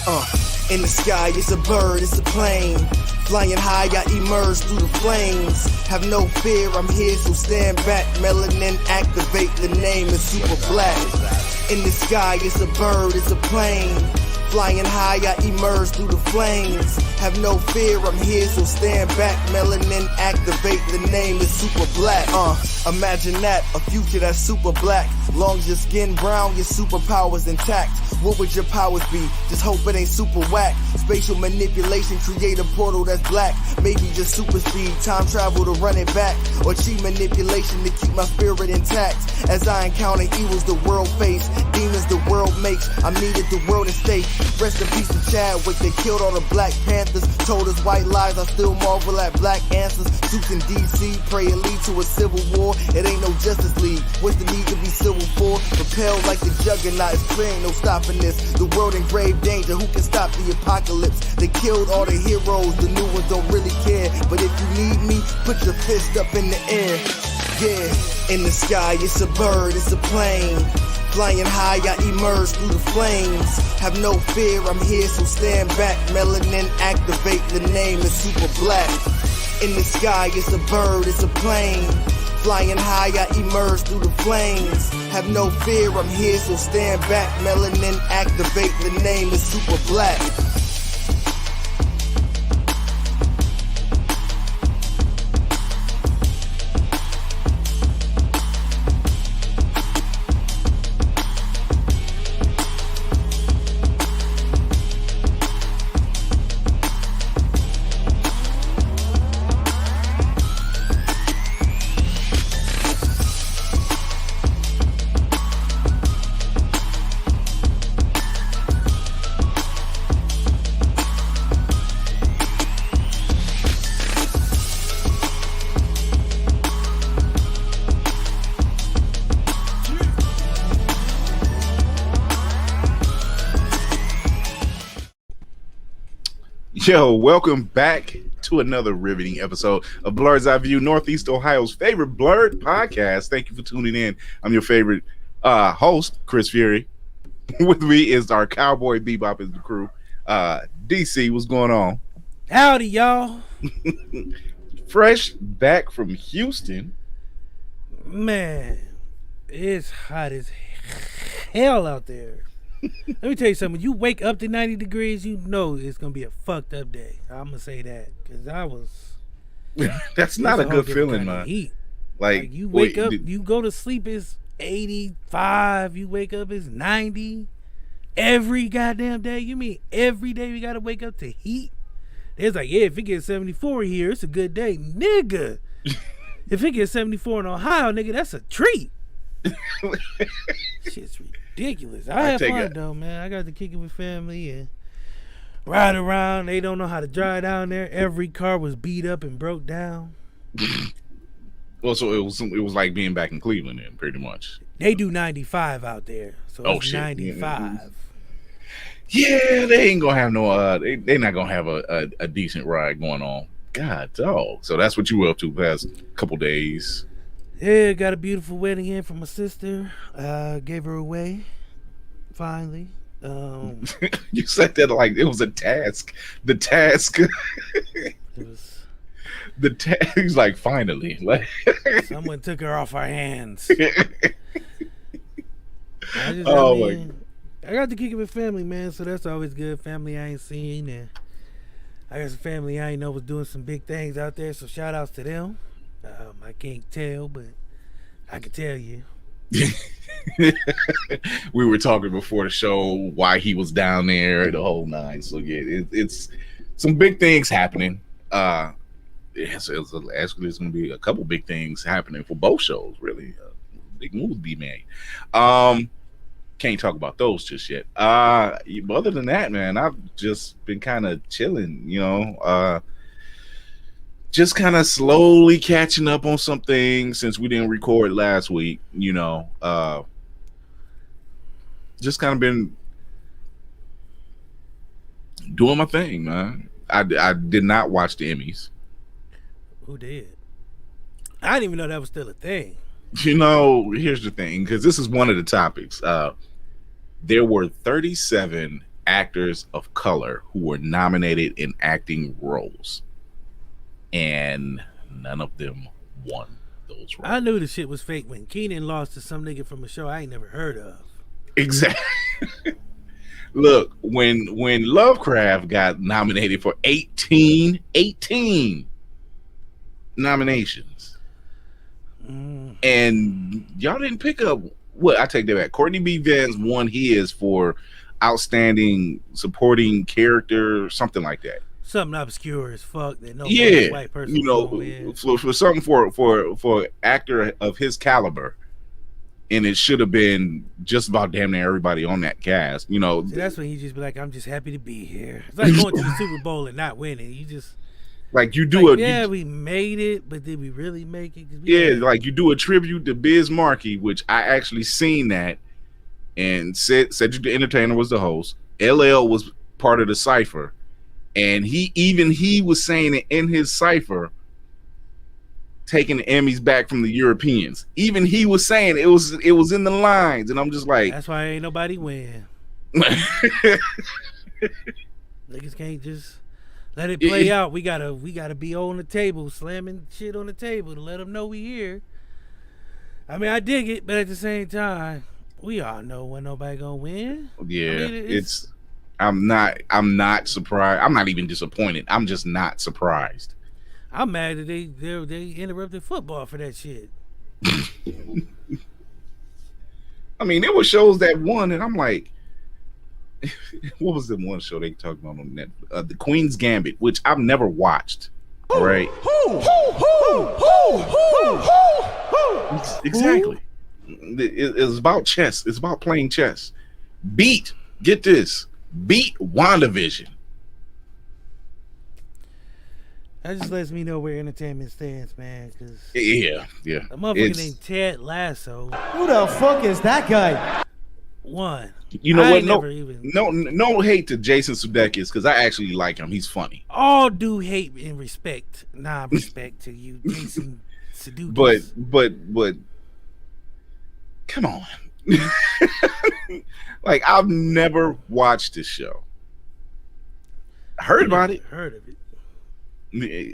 In the sky, it's a bird, it's a plane. Flying high, I emerge through the flames. Have no fear, I'm here, so stand back. Melanin activate, the name is super black. In the sky, it's a bird, it's a plane. Flying high, I emerge through the flames. Have no fear, I'm here, so stand back. Melanin activate, the name is super black. Imagine that, a future that's super black. Long as your skin brown, your superpowers intact. What would your powers be? Just hope it ain't super whack. Spatial manipulation, create a portal that's black. Maybe just super speed, time travel to run it back. Or cheat manipulation to keep my spirit intact. As I encounter evils the world face, demons the world makes, I needed the world at stake. Rest in peace to Chadwick, they killed all the Black Panthers. Told us white lies, I still marvel at black answers. Suits in DC, pray it lead to a civil war. It ain't no Justice League, what's the need to be civil for? Propelled like the juggernaut, it's clear ain't no stopping this. The world in grave danger, who can stop the apocalypse? They killed all the heroes, the new ones don't really care. But if you need me, put your fist up in the air. Yeah, in the sky, it's a bird, it's a plane. Flying high, I emerge through the flames. Have no fear, I'm here, so stand back. Melanin activate, the name is super black. In the sky, it's a bird, it's a plane. Flying high, I emerge through the flames. Have no fear, I'm here, so stand back. Melanin activate, the name is super black. Yo, welcome back to another riveting episode of Blurred's Eye View, Northeast Ohio's favorite Blurred podcast. Thank you for tuning in. I'm your favorite host, Chris Fury. With me is our Cowboy Bebop is the crew. DC, what's going on? Howdy, y'all. Fresh back from Houston. Man, it's hot as hell out there. Let me tell you something. When you wake up to 90 degrees, you know it's going to be a fucked up day. I'm going to say that because I was... That's not a good feeling, man. Heat. Like you wake up, you go to sleep, it's 85. You wake up, it's 90. Every goddamn day. You mean every day we got to wake up to heat? It's like, yeah, if it gets 74 here, it's a good day. Nigga. If it gets 74 in Ohio, nigga, that's a treat. Shit's ridiculous. I had fun though, man. I got to kick it with family and ride around. They don't know how to drive down there. Every car was beat up and broke down. Well, so it was like being back in Cleveland then, pretty much. They do 95 out there, so it's 95. Yeah, they ain't gonna have no. They not gonna have a decent ride going on. God, dog. So that's what you were up to past couple days. Yeah, got a beautiful wedding in for my sister. Gave her away, finally. You said that like it was a task. The task. It was. The task. He's like, finally. Like someone took her off our hands. I got to kick it with family, man. So that's always good. Family I ain't seen, and I got some family I ain't know was doing some big things out there. So shout outs to them. I can't tell, but I can tell you. We were talking before the show why he was down there, the whole nine. So yeah, it's some big things happening. Actually, there's going to be a couple big things happening for both shows. Really, big moves be made. Can't talk about those just yet. But other than that, man, I've just been kind of chilling. You know. Just kind of slowly catching up on some things since we didn't record last week, you know. Just kind of been doing my thing, man. I did not watch the Emmys. Who did? I didn't even know that was still a thing. You know, here's the thing, because this is one of the topics. There were 37 actors of color who were nominated in acting roles, and none of them won those roles. I knew the shit was fake when Keenan lost to some nigga from a show I ain't never heard of. Exactly. Look, when Lovecraft got nominated for 18 nominations, and y'all didn't pick up what I take that back. Courtney B. Vance won his for outstanding supporting character, something like that. Something obscure as fuck that no white person, you know, for something for actor of his caliber. And it should have been just about damn near everybody on that cast, you know. See, that's when you just be like, I'm just happy to be here. It's like going to the Super Bowl and not winning. You just like you do like, we made it, but did we really make it? Like you do a tribute to Biz Markie, which I actually seen that, and Cedric the Entertainer was the host. LL was part of the cipher, and he was saying it in his cipher, taking the Emmys back from the Europeans. Even he was saying it was in the lines, and I'm just like, that's why ain't nobody win. Niggas can't just let it play out. We gotta be on the table, slamming shit on the table to let them know we here. I mean, I dig it, but at the same time, we all know when nobody gonna win. Yeah, I mean, I'm not surprised. I'm not even disappointed. I'm just not surprised. I'm mad that they interrupted football for that shit. I mean, there were shows that won, and I'm like, what was the one show they talked about on Netflix? The Queen's Gambit, which I've never watched. Right? Exactly. It's about chess. It's about playing chess. Beat WandaVision. That just lets me know where entertainment stands, man. Cause yeah, the motherfucker named Ted Lasso. Who the fuck is that guy? One. You know what? No hate to Jason Sudeikis, because I actually like him. He's funny. All due hate and respect, non-respect to you, Jason Sudeikis. But, come on. Like, I've never watched this show. Heard about it. Heard of it.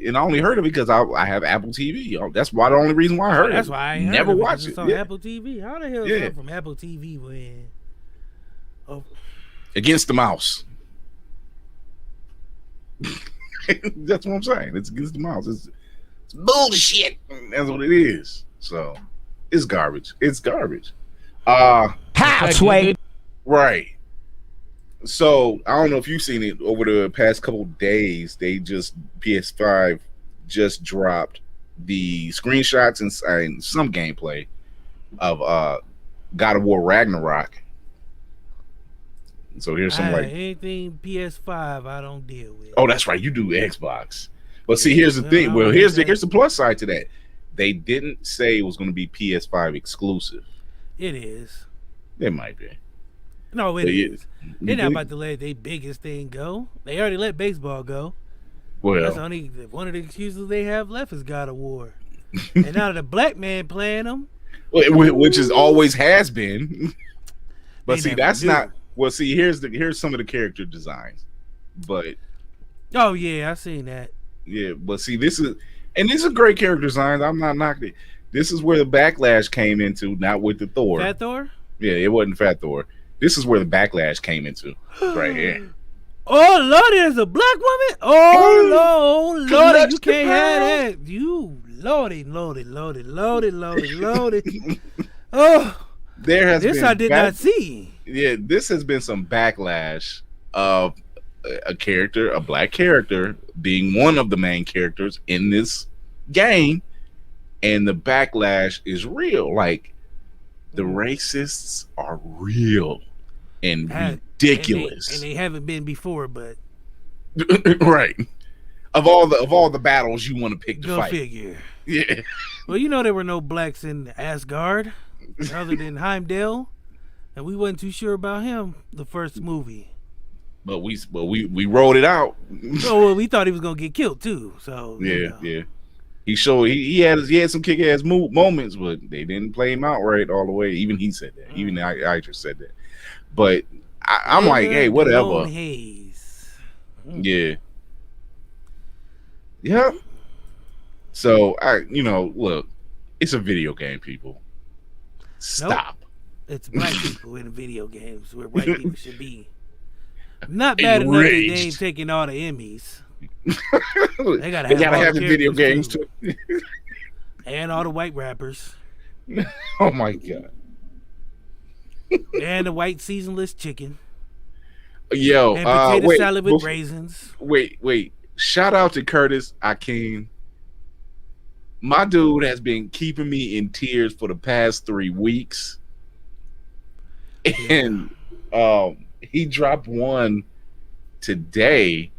And I only heard of it because I have Apple TV. That's why the only reason why I heard it. That's why I ain't never watched it. It's on Apple TV. How the hell is that from Apple TV when? Oh. Against the mouse. That's what I'm saying. It's against the mouse. It's bullshit. That's what it is. So it's garbage. It's garbage. Halfway. Right. So I don't know if you've seen it over the past couple of days. PS5 just dropped the screenshots and some gameplay of God of War Ragnarok. So here's some anything PS5 I don't deal with. Oh, that's right. You do Xbox. But see, here's the thing. Well, here's the plus side to that. They didn't say it was going to be PS5 exclusive. It is. It might be. No, it is. They're not about to let their biggest thing go. They already let baseball go. Well, that's only one of the excuses they have left is God of War. And now the black man playing them, which is always has been. But see, that's not. Well, see, here's some of the character designs. But oh yeah, I seen that. Yeah, but see, this is great character designs. I'm not knocking it. This is where the backlash came into, not with the Thor. Fat Thor? Yeah, it wasn't Fat Thor. This is where the backlash came into, right here. Oh Lord, there's a black woman. Oh Lord, you can't have that. You Lordy. Oh, there has this been I did not see. Yeah, this has been some backlash of a character, a black character, being one of the main characters in this game, and the backlash is real. Like, the racists are real and ridiculous, and they haven't been before, but right. Of all the battles you want to pick to go fight. Figure. Yeah. Well, you know there were no blacks in Asgard other than Heimdall, and we wasn't too sure about him the first movie. But we rolled it out. Oh, well, we thought he was gonna get killed too. So yeah. He had some kick ass moments, but they didn't play him out right all the way. Even he said that. Even Idris said that. But I'm like, hey, whatever. Hayes. Yeah. Yeah. So look, it's a video game, people. Stop. Nope. It's black people in video games where white people should be. Not bad enough that they ain't taking all the Emmys. They gotta have the video games too. And all the white rappers. Oh my god. And the white seasonless chicken. Yo, and potato salad with raisins. Wait. Shout out to Curtis Akeem. My dude has been keeping me in tears for the past 3 weeks. And he dropped one today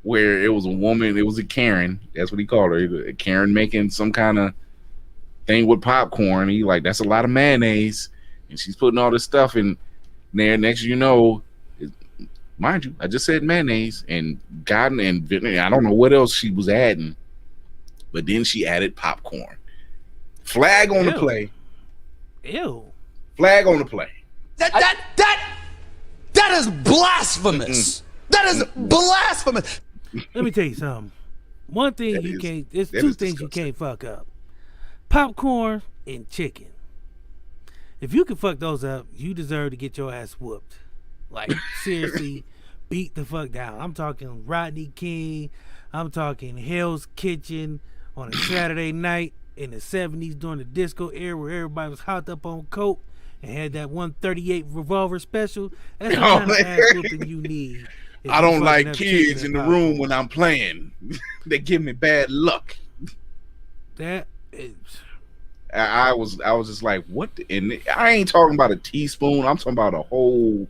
where it was a woman, it was a Karen, that's what he called her, a Karen making some kind of thing with popcorn. He like, that's a lot of mayonnaise, and she's putting all this stuff in there. Next you know, mind you, I just said mayonnaise and I don't know what else she was adding, but then she added popcorn. Flag on the play. Ew. Flag on the play. That is blasphemous. That is blasphemous. Let me tell you something. One thing you can't. There's two things you can't fuck up: popcorn and chicken. If you can fuck those up, you deserve to get your ass whooped. Like seriously, beat the fuck down. I'm talking Rodney King. I'm talking Hell's Kitchen on a Saturday night in the 70s during the disco era where everybody was hopped up on coke and had that 138 revolver special. That's the kind of ass whooping you need. I don't like kids in the room when I'm playing. They give me bad luck. That is... I was just like, what? And I ain't talking about a teaspoon. I'm talking about a whole.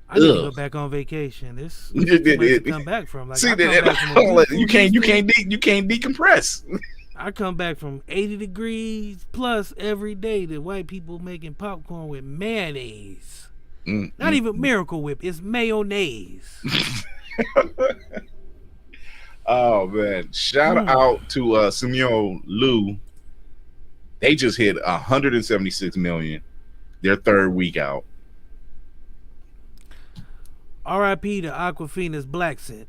I need to go back on vacation. This to come back from. Like, you can't decompress. I come back from 80 degrees plus every day to white people making popcorn with mayonnaise. Not even Miracle Whip. It's mayonnaise. Oh man! Shout out to Simeon Liu. They just hit 176 million. Their third week out. R.I.P. to Aquafina's Black Scent.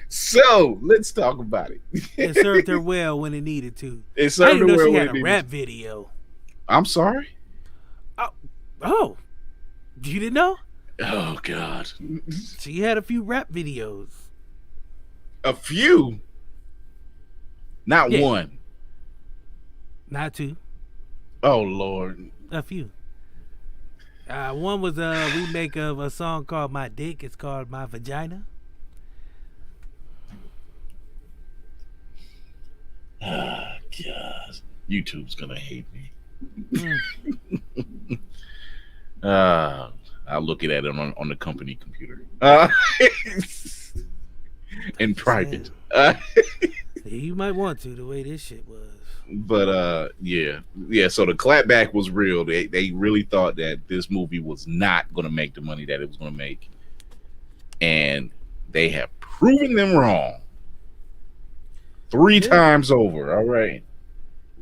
So let's talk about it. It served her well when it needed to. It served her well when it needed to. She had a rap video. I'm sorry. Oh, you didn't know? Oh God. She had a few rap videos. A few. Not one. Not two. Oh Lord. A few. One was a remake of a song called My Dick. It's called My Vagina. Ah, God. YouTube's gonna hate me. I'll look at it on the company computer. In private. You might want to, the way this shit was. But yeah. So the clapback was real. They really thought that this movie was not going to make the money that it was going to make, and they have proven them wrong 3 times over. All right.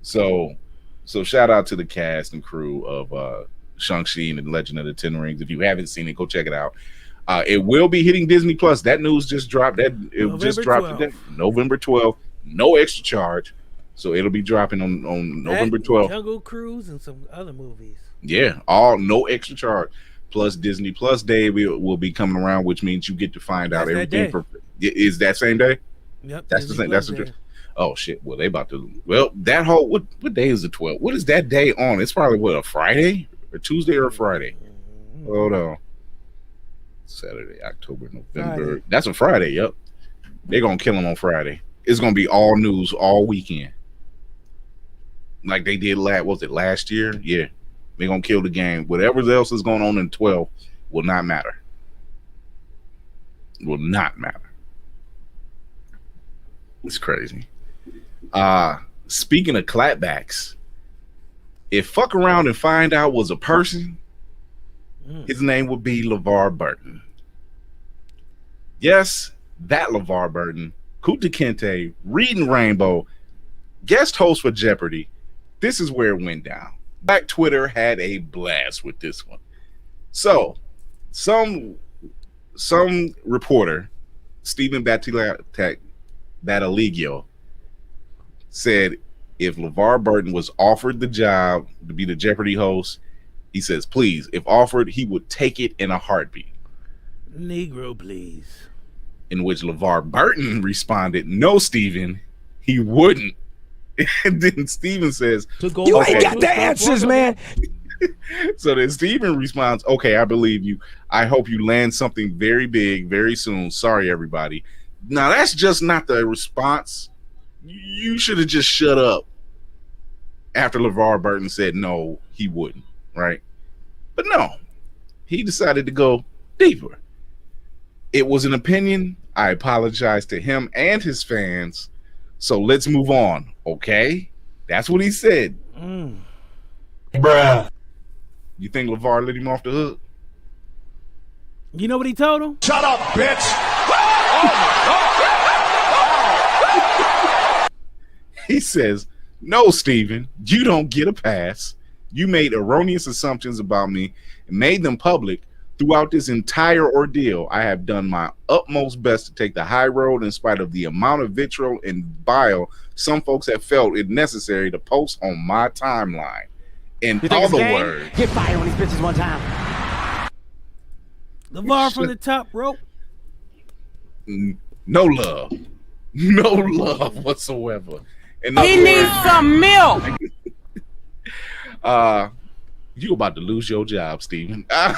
So shout out to the cast and crew of Shang-Chi and the Legend of the Ten Rings. If you haven't seen it, go check it out. It will be hitting Disney Plus. That news just dropped. Today, November 12th. No extra charge. So it'll be dropping on November 12th. Jungle Cruise and some other movies. Yeah, all no extra charge. Plus Disney Plus Day will be coming around, which means you get to find out everything. Is that same day? Yep. That's the same. That's the. Oh shit! Well, they about to. Well, that whole what day is the 12th? What is that day on? It's probably a Friday or Tuesday or Friday. Hold on. Saturday, October, November. Friday. That's a Friday. Yep. They're gonna kill him on Friday. It's gonna be all news all weekend, like they did last year? Yeah, they're gonna kill the game. Whatever else is going on in 12 will not matter. Will not matter. It's crazy. Speaking of clapbacks, if Fuck Around and Find Out was a person, his name would be LeVar Burton. Yes, that LeVar Burton, Kunta Kinte, Reading Rainbow, guest host for Jeopardy. This is where it went down. Black Twitter had a blast with this one. So, some reporter, Stephen Battaglia, said if LeVar Burton was offered the job to be the Jeopardy host, he says, please, if offered, he would take it in a heartbeat. Negro, please. In which LeVar Burton responded, no, Stephen, he wouldn't. And then Stephen says, you ain't got the answers, man. So then Stephen responds, okay, I believe you. I hope you land something very big very soon. Sorry, everybody. Now, that's just not the response. You should have just shut up after LeVar Burton said no, he wouldn't, right? But no, he decided to go deeper. It was an opinion. I apologize to him and his fans. So let's move on, okay? That's what he said. Bruh. You think LeVar let him off the hook? You know what he told him? Shut up, bitch. He says, no, Stephen, you don't get a pass. You made erroneous assumptions about me and made them public. Throughout this entire ordeal, I have done my utmost best to take the high road in spite of the amount of vitriol and bile some folks have felt it necessary to post on my timeline. In other words, get fired on these bitches one time. LeVar from the top rope. No love. No love whatsoever. And he needs some milk. You about to lose your job, Stephen. I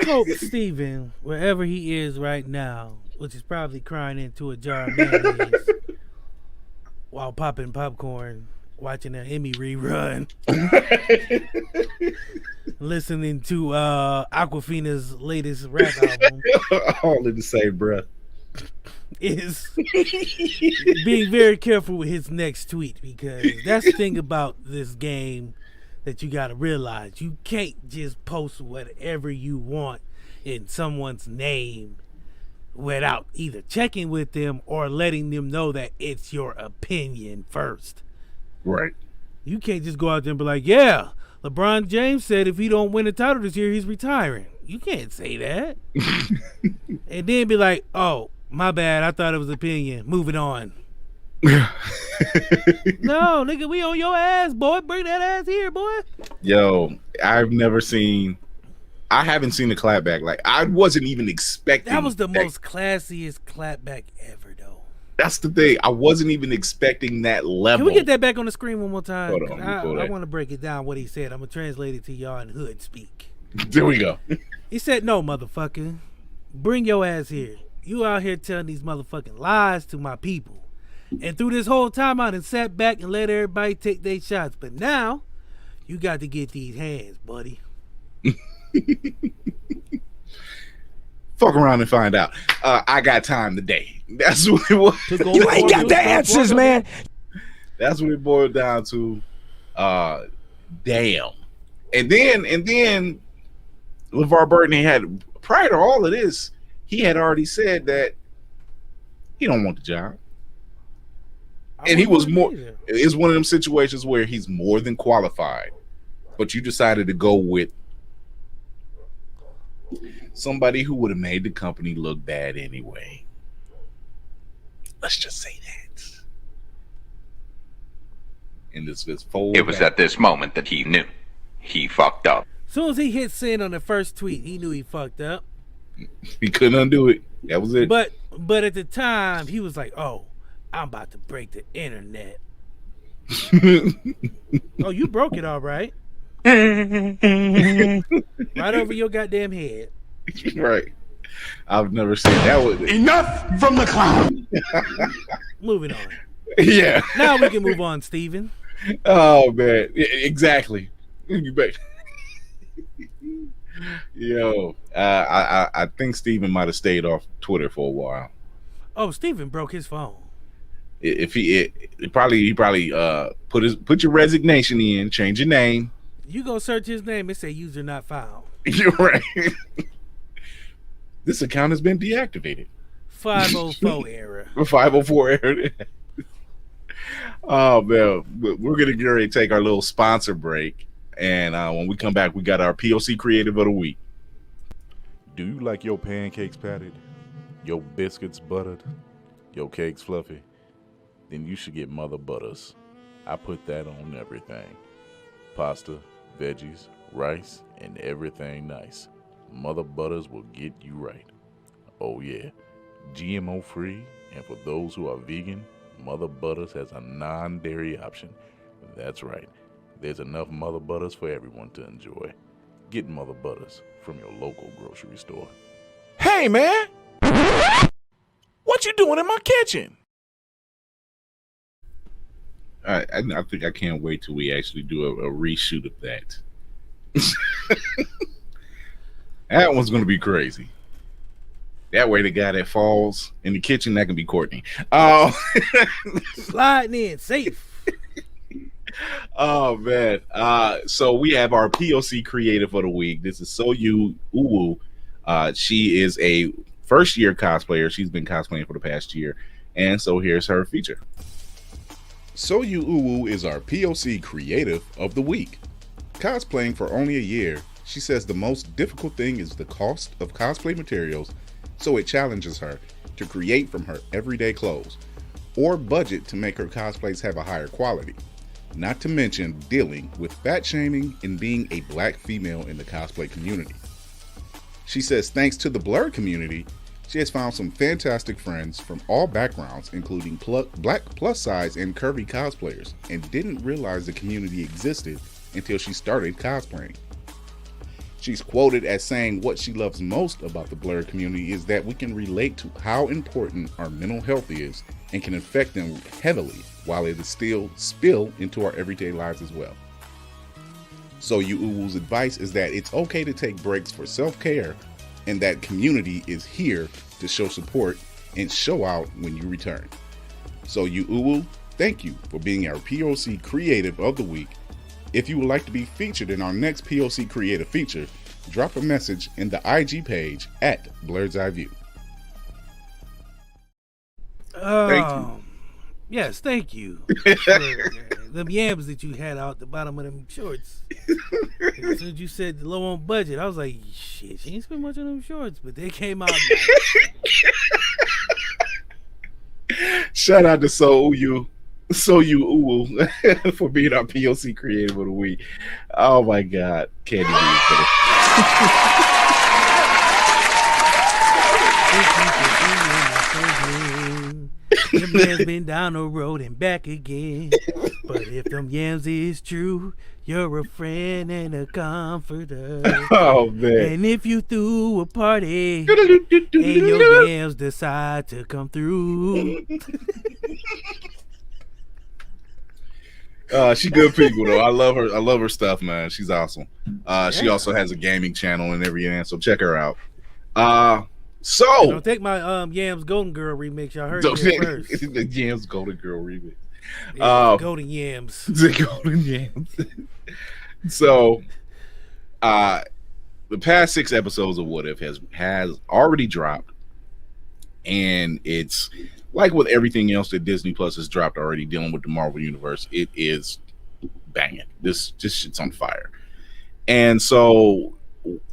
hope Stephen, wherever he is right now, which is probably crying into a jar of mayonnaise while popping popcorn, watching an Emmy rerun, listening to Aquafina's latest rap album. All in the same breath. Is being very careful with his next tweet, because that's the thing about this game that you got to realize. You can't just post whatever you want in someone's name without either checking with them or letting them know that it's your opinion first. Right. You can't just go out there and be like, yeah, LeBron James said if he don't win the title this year, he's retiring. You can't say that. And then be like, oh, my bad, I thought it was opinion. Moving on. No, nigga, we on your ass, boy. Bring that ass here, boy. Yo, I haven't seen the clapback. Like, I wasn't even expecting that. Was the most classiest clapback ever, though. That's the thing. I wasn't even expecting that level. Can we get that back on the screen one more time? Hold on, I want to break it down what he said. I'm going to translate it to y'all in hood speak. There we go. He said, no, motherfucker. Bring your ass here. You out here telling these motherfucking lies to my people. And through this whole time, I done sat back and let everybody take their shots. But now, you got to get these hands, buddy. Fuck around and find out. I got time today. That's what it was. You ain't got the answers, man. That's what it boiled down to. Damn. And then LeVar Burton had, prior to all of this, he had already said that he don't want the job. And he was more, it's one of them situations where he's more than qualified, but you decided to go with somebody who would have made the company look bad anyway. Let's just say that. And this forward. It was at this moment that he knew he fucked up. As soon as he hit send on the first tweet, he knew he fucked up. He couldn't undo it. That was it. But at the time, he was like, oh, I'm about to break the internet. Oh, you broke it all right. Right over your goddamn head. Right. I've never seen that one. Enough from the clown. Moving on. Yeah. Now we can move on, Steven. Oh, man. Exactly. You bet. Yo, I think Steven might have stayed off Twitter for a while. Oh, Steven broke his phone. If he probably put your resignation in, change your name. You go search his name and say user not found. You're right. This account has been deactivated. 504 error. 504 error. Oh man, we're gonna get ready to take our little sponsor break, and when we come back, we got our POC Creative of the Week. Do you like your pancakes patted, your biscuits buttered, your cakes fluffy? Then you should get Mother Butters. I put that on everything. Pasta, veggies, rice, and everything nice. Mother Butters will get you right. Oh yeah, GMO free, and for those who are vegan, Mother Butters has a non-dairy option. That's right, there's enough Mother Butters for everyone to enjoy. Get Mother Butters from your local grocery store. Hey man, what you doing in my kitchen? I think I can't wait till we actually do a reshoot of that. That one's gonna be crazy. That way, the guy that falls in the kitchen, that can be Courtney. Sliding in safe. Oh man. So we have our POC creative of the week. This is Soyu Uwu. She is a first-year cosplayer. She's been cosplaying for the past year, and so here's her feature. Soyu Uwu is our POC creative of the week. Cosplaying for only a year, she says the most difficult thing is the cost of cosplay materials, so it challenges her to create from her everyday clothes, or budget to make her cosplays have a higher quality. Not to mention dealing with fat shaming and being a black female in the cosplay community. She says thanks to the Blerd community, she has found some fantastic friends from all backgrounds, including black plus size and curvy cosplayers, and didn't realize the community existed until she started cosplaying. She's quoted as saying what she loves most about the Blerd community is that we can relate to how important our mental health is and can affect them heavily while it is still spill into our everyday lives as well. Soyu Uwu's advice is that it's okay to take breaks for self-care and that community is here to show support and show out when you return. Soyu Uwu, thank you for being our POC Creative of the Week. If you would like to be featured in our next POC Creative feature, drop a message in the IG page at Blerd's Eye View. Thank you. Yes, thank you. For them yams that you had out the bottom of them shorts. As soon as you said low on budget, I was like, shit, she ain't spend much on them shorts, but they came out nice. Shout out to Soyu Uwu for being our POC creative of the week. Oh my God, Candy B. Them yams been down the road and back again. But if them yams is true, you're a friend and a comforter. Oh man! And if you threw a party and your yams decide to come through. She good people though. I love her. I love her stuff, man. She's awesome. She also has a gaming channel and everything, so check her out. So don't take my Yams Golden Girl remix. Y'all heard it first. The Yams Golden Girl remix. Golden Yams. The Golden Yams. So, the past 6 episodes of What If has already dropped, and it's like with everything else that Disney Plus has dropped already dealing with the Marvel Universe. It is banging. This shit's on fire, and so.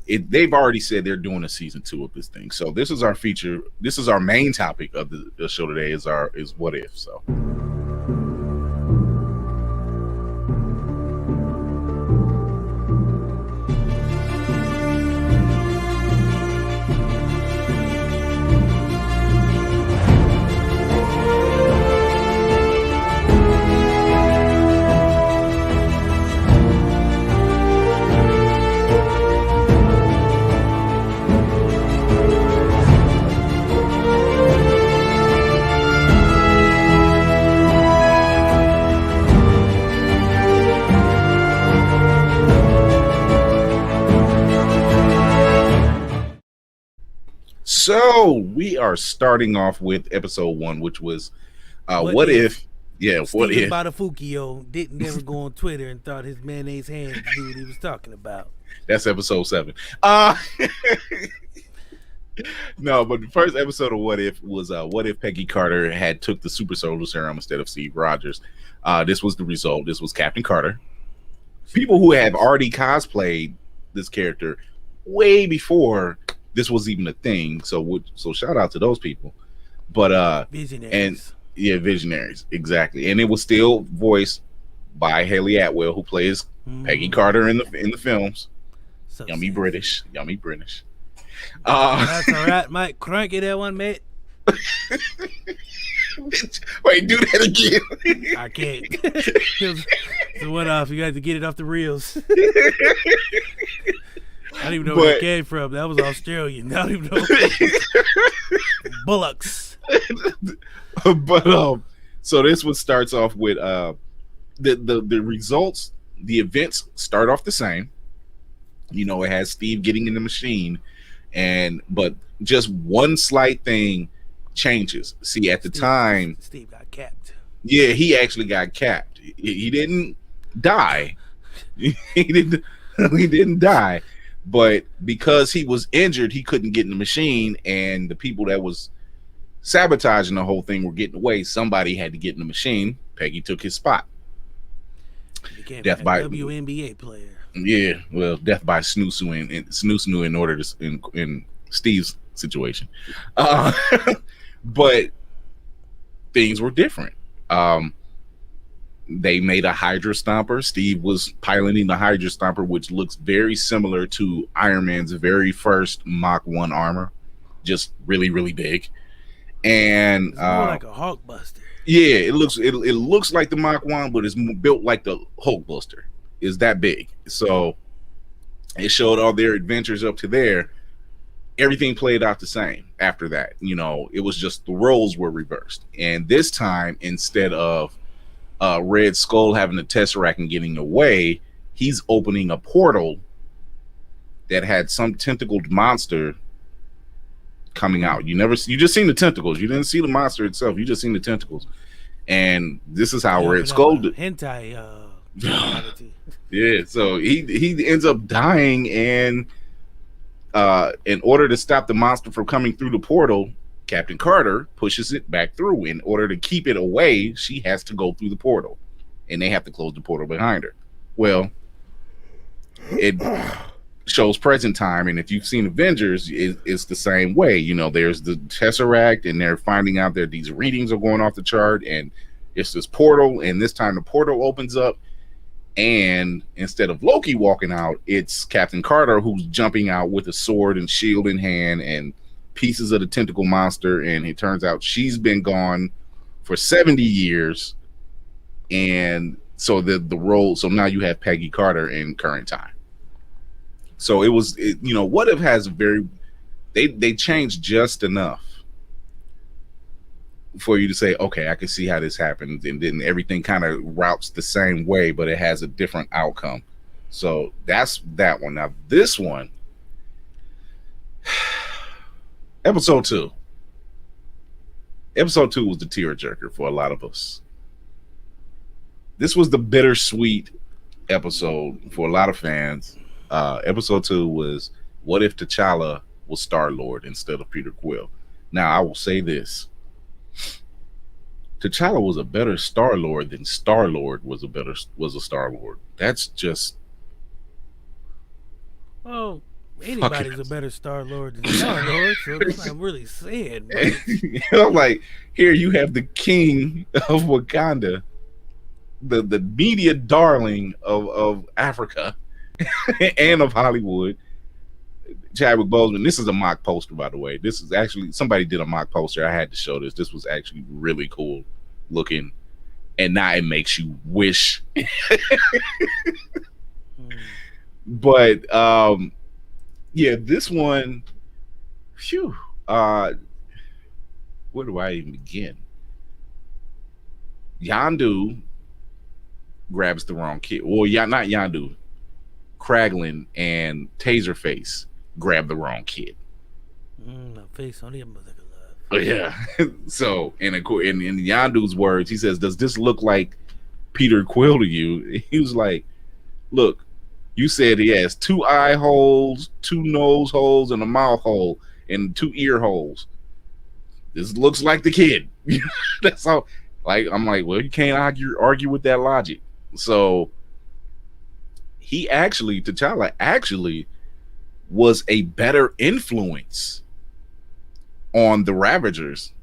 They've already said they're doing a season 2 of this thing. So this is our feature. This is our main topic of the show today. Is What If. So. So we are starting off with episode 1, which was what if? Yeah, what if? Badafuccio didn't ever go on Twitter and thought his mayonnaise hands knew what he was talking about. That's episode 7. No, but the first episode of What If was what if Peggy Carter had took the super soldier serum instead of Steve Rogers. This was the result. This was Captain Carter. People who have already cosplayed this character way before this was even a thing. So shout out to those people. But Visionaries. And yeah, visionaries, exactly. And it was still voiced by Haley Atwell, who plays Peggy Carter in the films. So Yummy sad. British. That's all right, Mike. Crank it that one, mate. Wait, do that again. I can't. It's a one-off. You got to get it off the reels. I don't even know where it came from. That was Australian. I don't even know. Bullocks. But so this one starts off with the results. The events start off the same. You know, it has Steve getting in the machine, but just one slight thing changes. See, at the time, Steve got capped. Yeah, he actually got capped. He didn't die. He didn't die, but because he was injured, he couldn't get in the machine, and the people that was sabotaging the whole thing were getting away. Somebody had to get in the machine. Peggy took his spot. He became Death a by WNBA player. Yeah, well, death by snoo in order to in Steve's situation. But things were different. They made a Hydra Stomper. Steve was piloting the Hydra Stomper, which looks very similar to Iron Man's very first Mach 1 armor, just really, really big. And it's more like a Hulkbuster. Yeah, it looks like the Mach 1, but it's built like the Hulkbuster. Is that big. So it showed all their adventures up to there. Everything played out the same after that. You know, it was just the roles were reversed. And this time, instead of Red Skull having the Tesseract and getting away, he's opening a portal that had some tentacled monster coming out. You just seen the tentacles. You didn't see the monster itself. You just seen the tentacles. And this is how Red Skull hentai yeah, so he ends up dying, and in order to stop the monster from coming through the portal, Captain Carter pushes it back through. In order to keep it away, she has to go through the portal, and they have to close the portal behind her. Well, it shows present time, and if you've seen Avengers, it's the same way. You know, there's the Tesseract, and they're finding out that these readings are going off the chart, and it's this portal, and this time the portal opens up, and instead of Loki walking out, it's Captain Carter who's jumping out with a sword and shield in hand and pieces of the tentacle monster, and it turns out she's been gone for 70 years, and so the role, so now you have Peggy Carter in current time. So What If has they changed just enough for you to say, okay, I can see how this happened, and then everything kind of routes the same way, but it has a different outcome. So that's that one. Now this one, episode 2 was the tearjerker for a lot of us. This was the bittersweet episode for a lot of fans. Episode 2 was what if T'Challa was Star-Lord instead of Peter Quill. Now I will say this: T'Challa was a better Star-Lord than Star-Lord was a Star-Lord. That's just... Well, anybody's a better Star-Lord than Star-Lord, so that's not really saying much. I'm like, here you have the king of Wakanda, the media darling of Africa and of Hollywood, Chadwick Boseman. This is a mock poster, by the way. This is actually, somebody did a mock poster. I had to show this. This was actually really cool looking, and now it makes you wish. But yeah, this one, phew, where do I even begin? Yondu grabs the wrong kid. Well, not Yondu. Kraglin and Taserface grab the wrong kid. My face on him was like a love. Oh, yeah. So, in Yondu's words, he says, "Does this look like Peter Quill to you?" He was like, "Look, you said he has 2 eye holes, 2 nose holes, and a mouth hole, and 2 ear holes. This looks like the kid." That's all. Like, I'm like, well, you can't argue with that logic. So T'Challa actually was a better influence on the Ravagers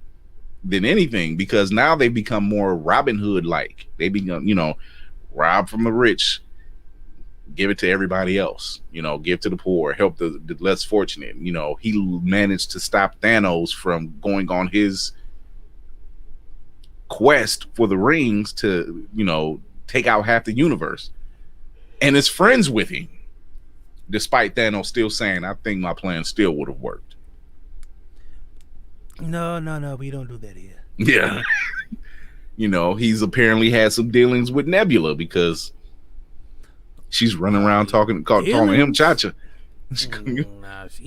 than anything, because now they become more Robin Hood like. They become, rob from the rich, give it to everybody else, give to the poor, help the less fortunate. He managed to stop Thanos from going on his quest for the rings to, take out half the universe, and is friends with him, despite Thanos still saying, I think my plan still would have worked. No, we don't do that here. Yeah. He's apparently had some dealings with Nebula, because she's running around calling him Chacha.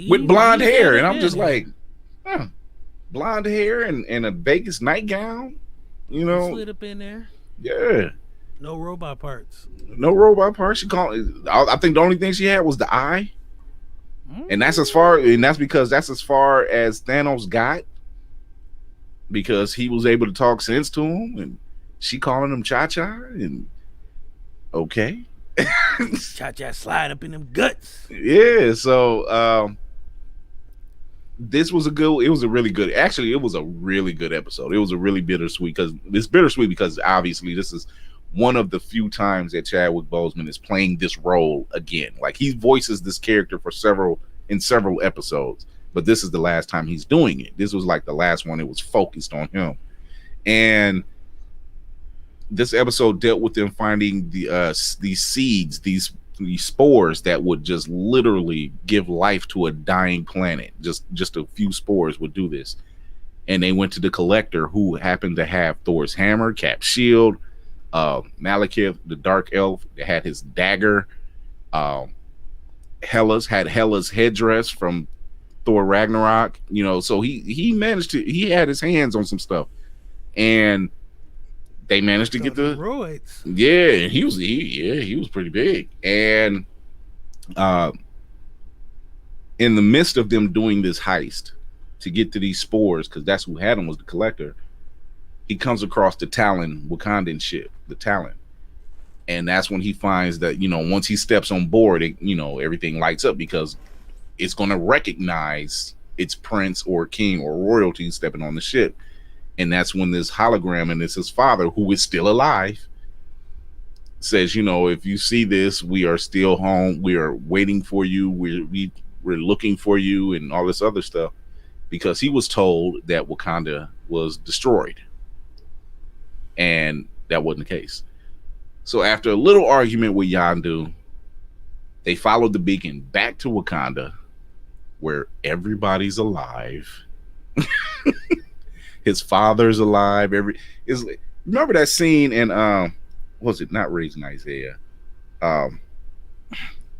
With blonde hair. And I'm just like, blonde hair and a Vegas nightgown, Slid up in there. Yeah. No robot parts. She called. I think the only thing she had was the eye, and that's as far as Thanos got, because he was able to talk sense to him, and she calling him Cha-Cha, and okay. Cha-Cha slide up in them guts. Yeah. So this was it was a really good episode. It was a really bittersweet, because obviously this is one of the few times that Chadwick Boseman is playing this role again. Like, he voices this character in several episodes, but this is the last time he's doing it. This was like the last one. It was focused on him. And this episode dealt with them finding these seeds, these spores that would just literally give life to a dying planet. Just a few spores would do this. And they went to the Collector, who happened to have Thor's hammer, Cap's shield, Malekith, the Dark Elf, that had his dagger. Hela's headdress from Thor Ragnarok. So he had his hands on some stuff, and they managed to get the roids. Yeah, he was pretty big. And in the midst of them doing this heist to get to these spores, because that's who had them, was the Collector, he comes across the Talon Wakandan ship, the Talon. And that's when he finds that, once he steps on board, everything lights up, because it's going to recognize its prince or king or royalty stepping on the ship. And that's when this hologram, and it's his father, who is still alive, says, if you see this, we are still home. We are waiting for you. We're looking for you, and all this other stuff, because he was told that Wakanda was destroyed. And that wasn't the case. So after a little argument with Yondu, they followed the beacon back to Wakanda, where everybody's alive. His father's alive. Remember that scene in was it not Raising Isaiah?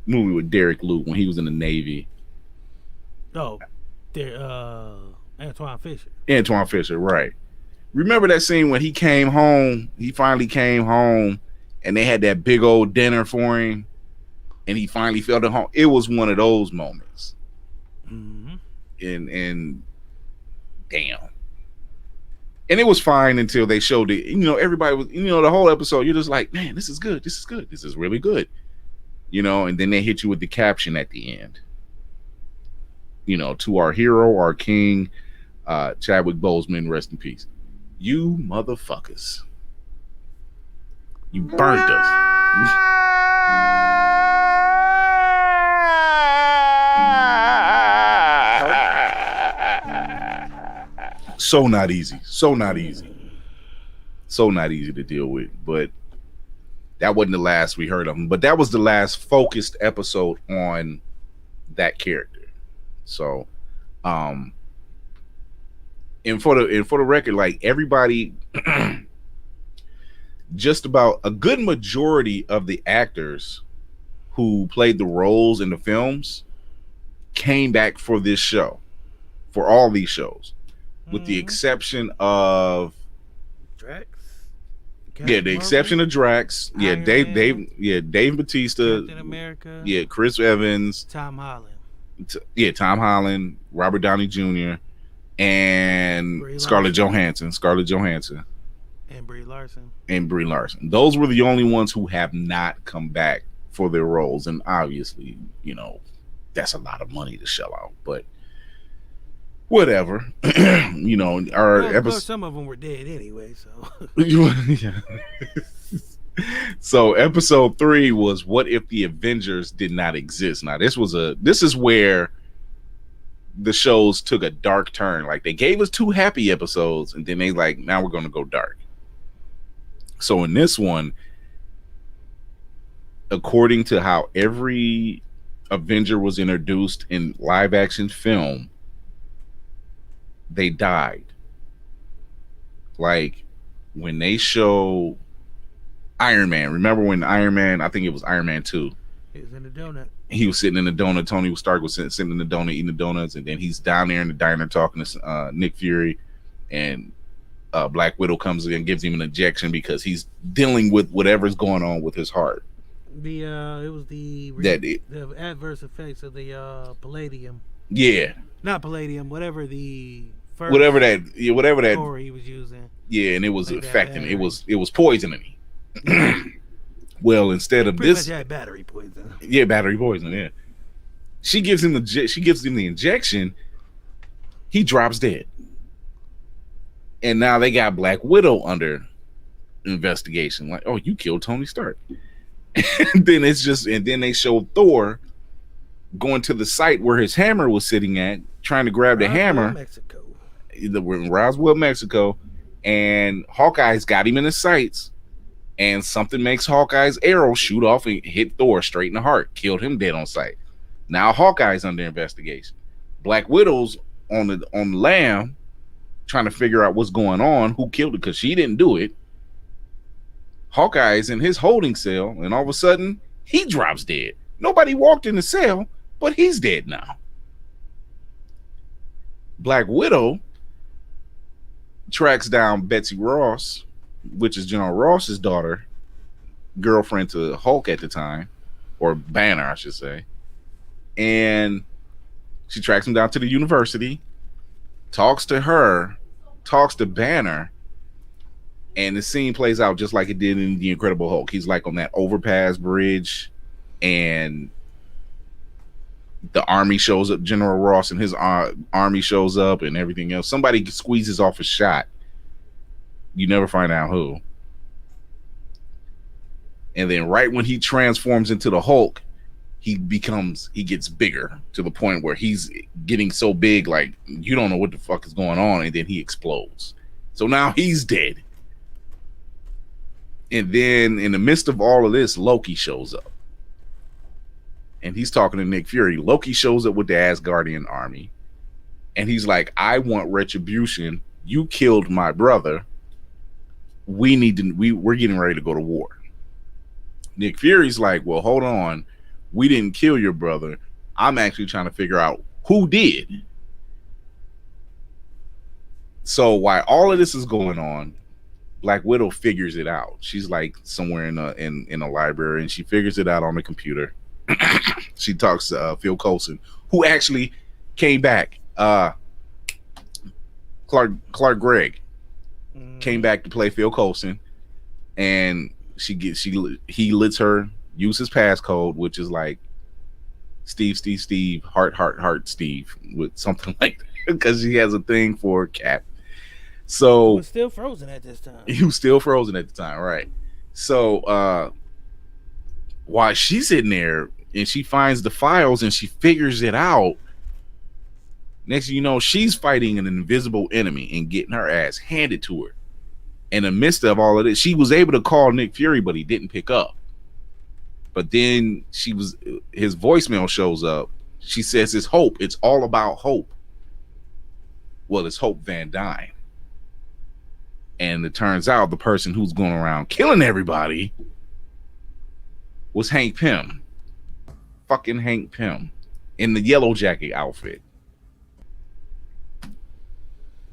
Movie with Derek Luke when he was in the Navy. Oh, Antoine Fisher. Antoine Fisher, right. Remember that scene when he came home? He finally came home, and they had that big old dinner for him, and he finally felt at home. It was one of those moments. Mm-hmm. And damn. And it was fine until they showed it. Everybody was, the whole episode, you're just like, man, this is good. This is good. This is really good. And then they hit you with the caption at the end. To our hero, our king, Chadwick Boseman, rest in peace. You motherfuckers. You burned us. So not easy to deal with. But that wasn't the last we heard of him. But that was the last focused episode on that character. So, and for the record, like, everybody, just about a good majority of the actors who played the roles in the films came back for this show, for all these shows, with the exception of Drax. The exception of Drax. Yeah, Dave Bautista, Captain America. Yeah, Chris Evans, Tom Holland. Tom Holland, Robert Downey Jr., and Scarlett Johansson. And Brie Larson. Those were the only ones who have not come back for their roles. And obviously, that's a lot of money to shell out, but whatever. Our episode. Some of them were dead anyway, so. Yeah. So episode 3 was what if the Avengers did not exist. Now this is where the shows took a dark turn. Like they gave us 2 happy episodes and then they like, now we're going to go dark. So in this one, according to how every Avenger was introduced in live action film, they died. Like when they show Iron Man, remember when Iron Man, I think it was Iron Man 2. He was in the donut. He was sitting in the donut. Tony Stark was sitting in the donut, eating the donuts, and then he's down there in the diner talking to Nick Fury, and Black Widow comes in and gives him an injection because he's dealing with whatever's going on with his heart. It was the adverse effects of the palladium. Yeah, not palladium. Whatever that story he was using. Yeah, and it was like affecting. It was poisoning. Well, instead of this, much had battery poison. Yeah, battery poison. Yeah, she gives him the injection. He drops dead, and now they got Black Widow under investigation. Like, oh, you killed Tony Stark. And then they show Thor going to the site where his hammer was sitting at, trying to grab the hammer. Mexico. In Roswell, Mexico, and Hawkeye's got him in his sights. And something makes Hawkeye's arrow shoot off and hit Thor straight in the heart, killed him dead on sight. Now Hawkeye's under investigation. Black Widow's on the lam, trying to figure out what's going on, who killed it, because she didn't do it. Hawkeye's in his holding cell, and all of a sudden he drops dead. Nobody walked in the cell, but he's dead now. Black Widow tracks down Betsy Ross, which is General Ross's daughter, girlfriend to Hulk at the time, or Banner, I should say. And she tracks him down to the university, talks to Banner, and the scene plays out just like it did in The Incredible Hulk. He's like on that overpass bridge, and the army shows up, General Ross and his army shows up and everything else. Somebody squeezes off a shot. You never find out who. And then right when he transforms into the Hulk, he gets bigger to the point where he's getting so big, like you don't know what the fuck is going on, and then he explodes. So now he's dead. And then in the midst of all of this, Loki shows up. And he's talking to Nick Fury. Loki shows up with the Asgardian army. And he's like, I want retribution. You killed my brother. We're getting ready to go to war. Nick Fury's like, well, hold on. We didn't kill your brother. I'm actually trying to figure out who did. So while all of this is going on, Black Widow figures it out. She's like somewhere in a library, and she figures it out on the computer. She talks to Phil Coulson, who actually came back. Clark Gregg came back to play Phil Coulson, and he lets her use his passcode, which is like Steve, heart, Steve, with something like that, because she has a thing for Cap. So he was still frozen at this time. He was still frozen at the time, right? So while she's sitting there and she finds the files and she figures it out, next thing you know, she's fighting an invisible enemy and getting her ass handed to her. In the midst of all of this, she was able to call Nick Fury, but he didn't pick up. But then his voicemail shows up. She says it's Hope. It's all about Hope. Well, it's Hope Van Dyne. And it turns out the person who's going around killing everybody was Hank Pym. Fucking Hank Pym. In the Yellow Jacket outfit.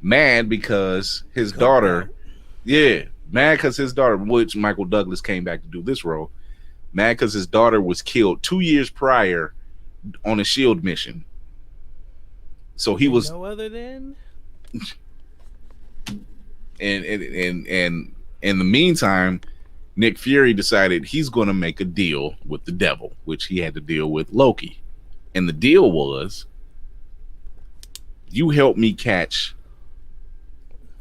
Mad because his daughter... Yeah, mad because his daughter, which Michael Douglas came back to do this role, mad because his daughter was killed 2 years prior on a SHIELD mission. So he was no other than. And in the meantime, Nick Fury decided he's going to make a deal with the devil, which he had to deal with Loki. And the deal was, you help me catch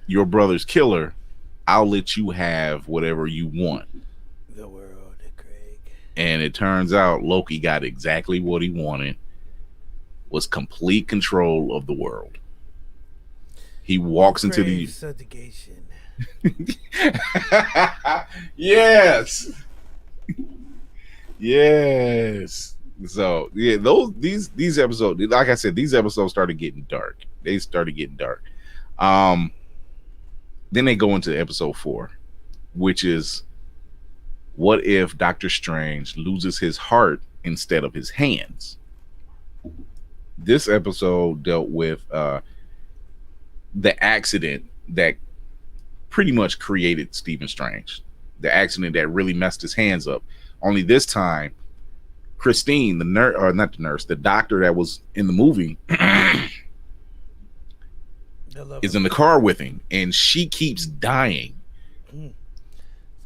your brother's killer, I'll let you have whatever you want. The world, Craig. And it turns out Loki got exactly what he wanted, was complete control of the world. He walks into the subjugation. Yes. Yes. So yeah, these episodes, like I said, these episodes started getting dark. They started getting dark. Then they go into episode 4, which is, what if Doctor Strange loses his heart instead of his hands? This episode dealt with the accident that pretty much created Stephen Strange. The accident that really messed his hands up. Only this time, Christine, the nurse, or not the nurse, the doctor that was in the movie, is in the car with him, and she keeps dying. It's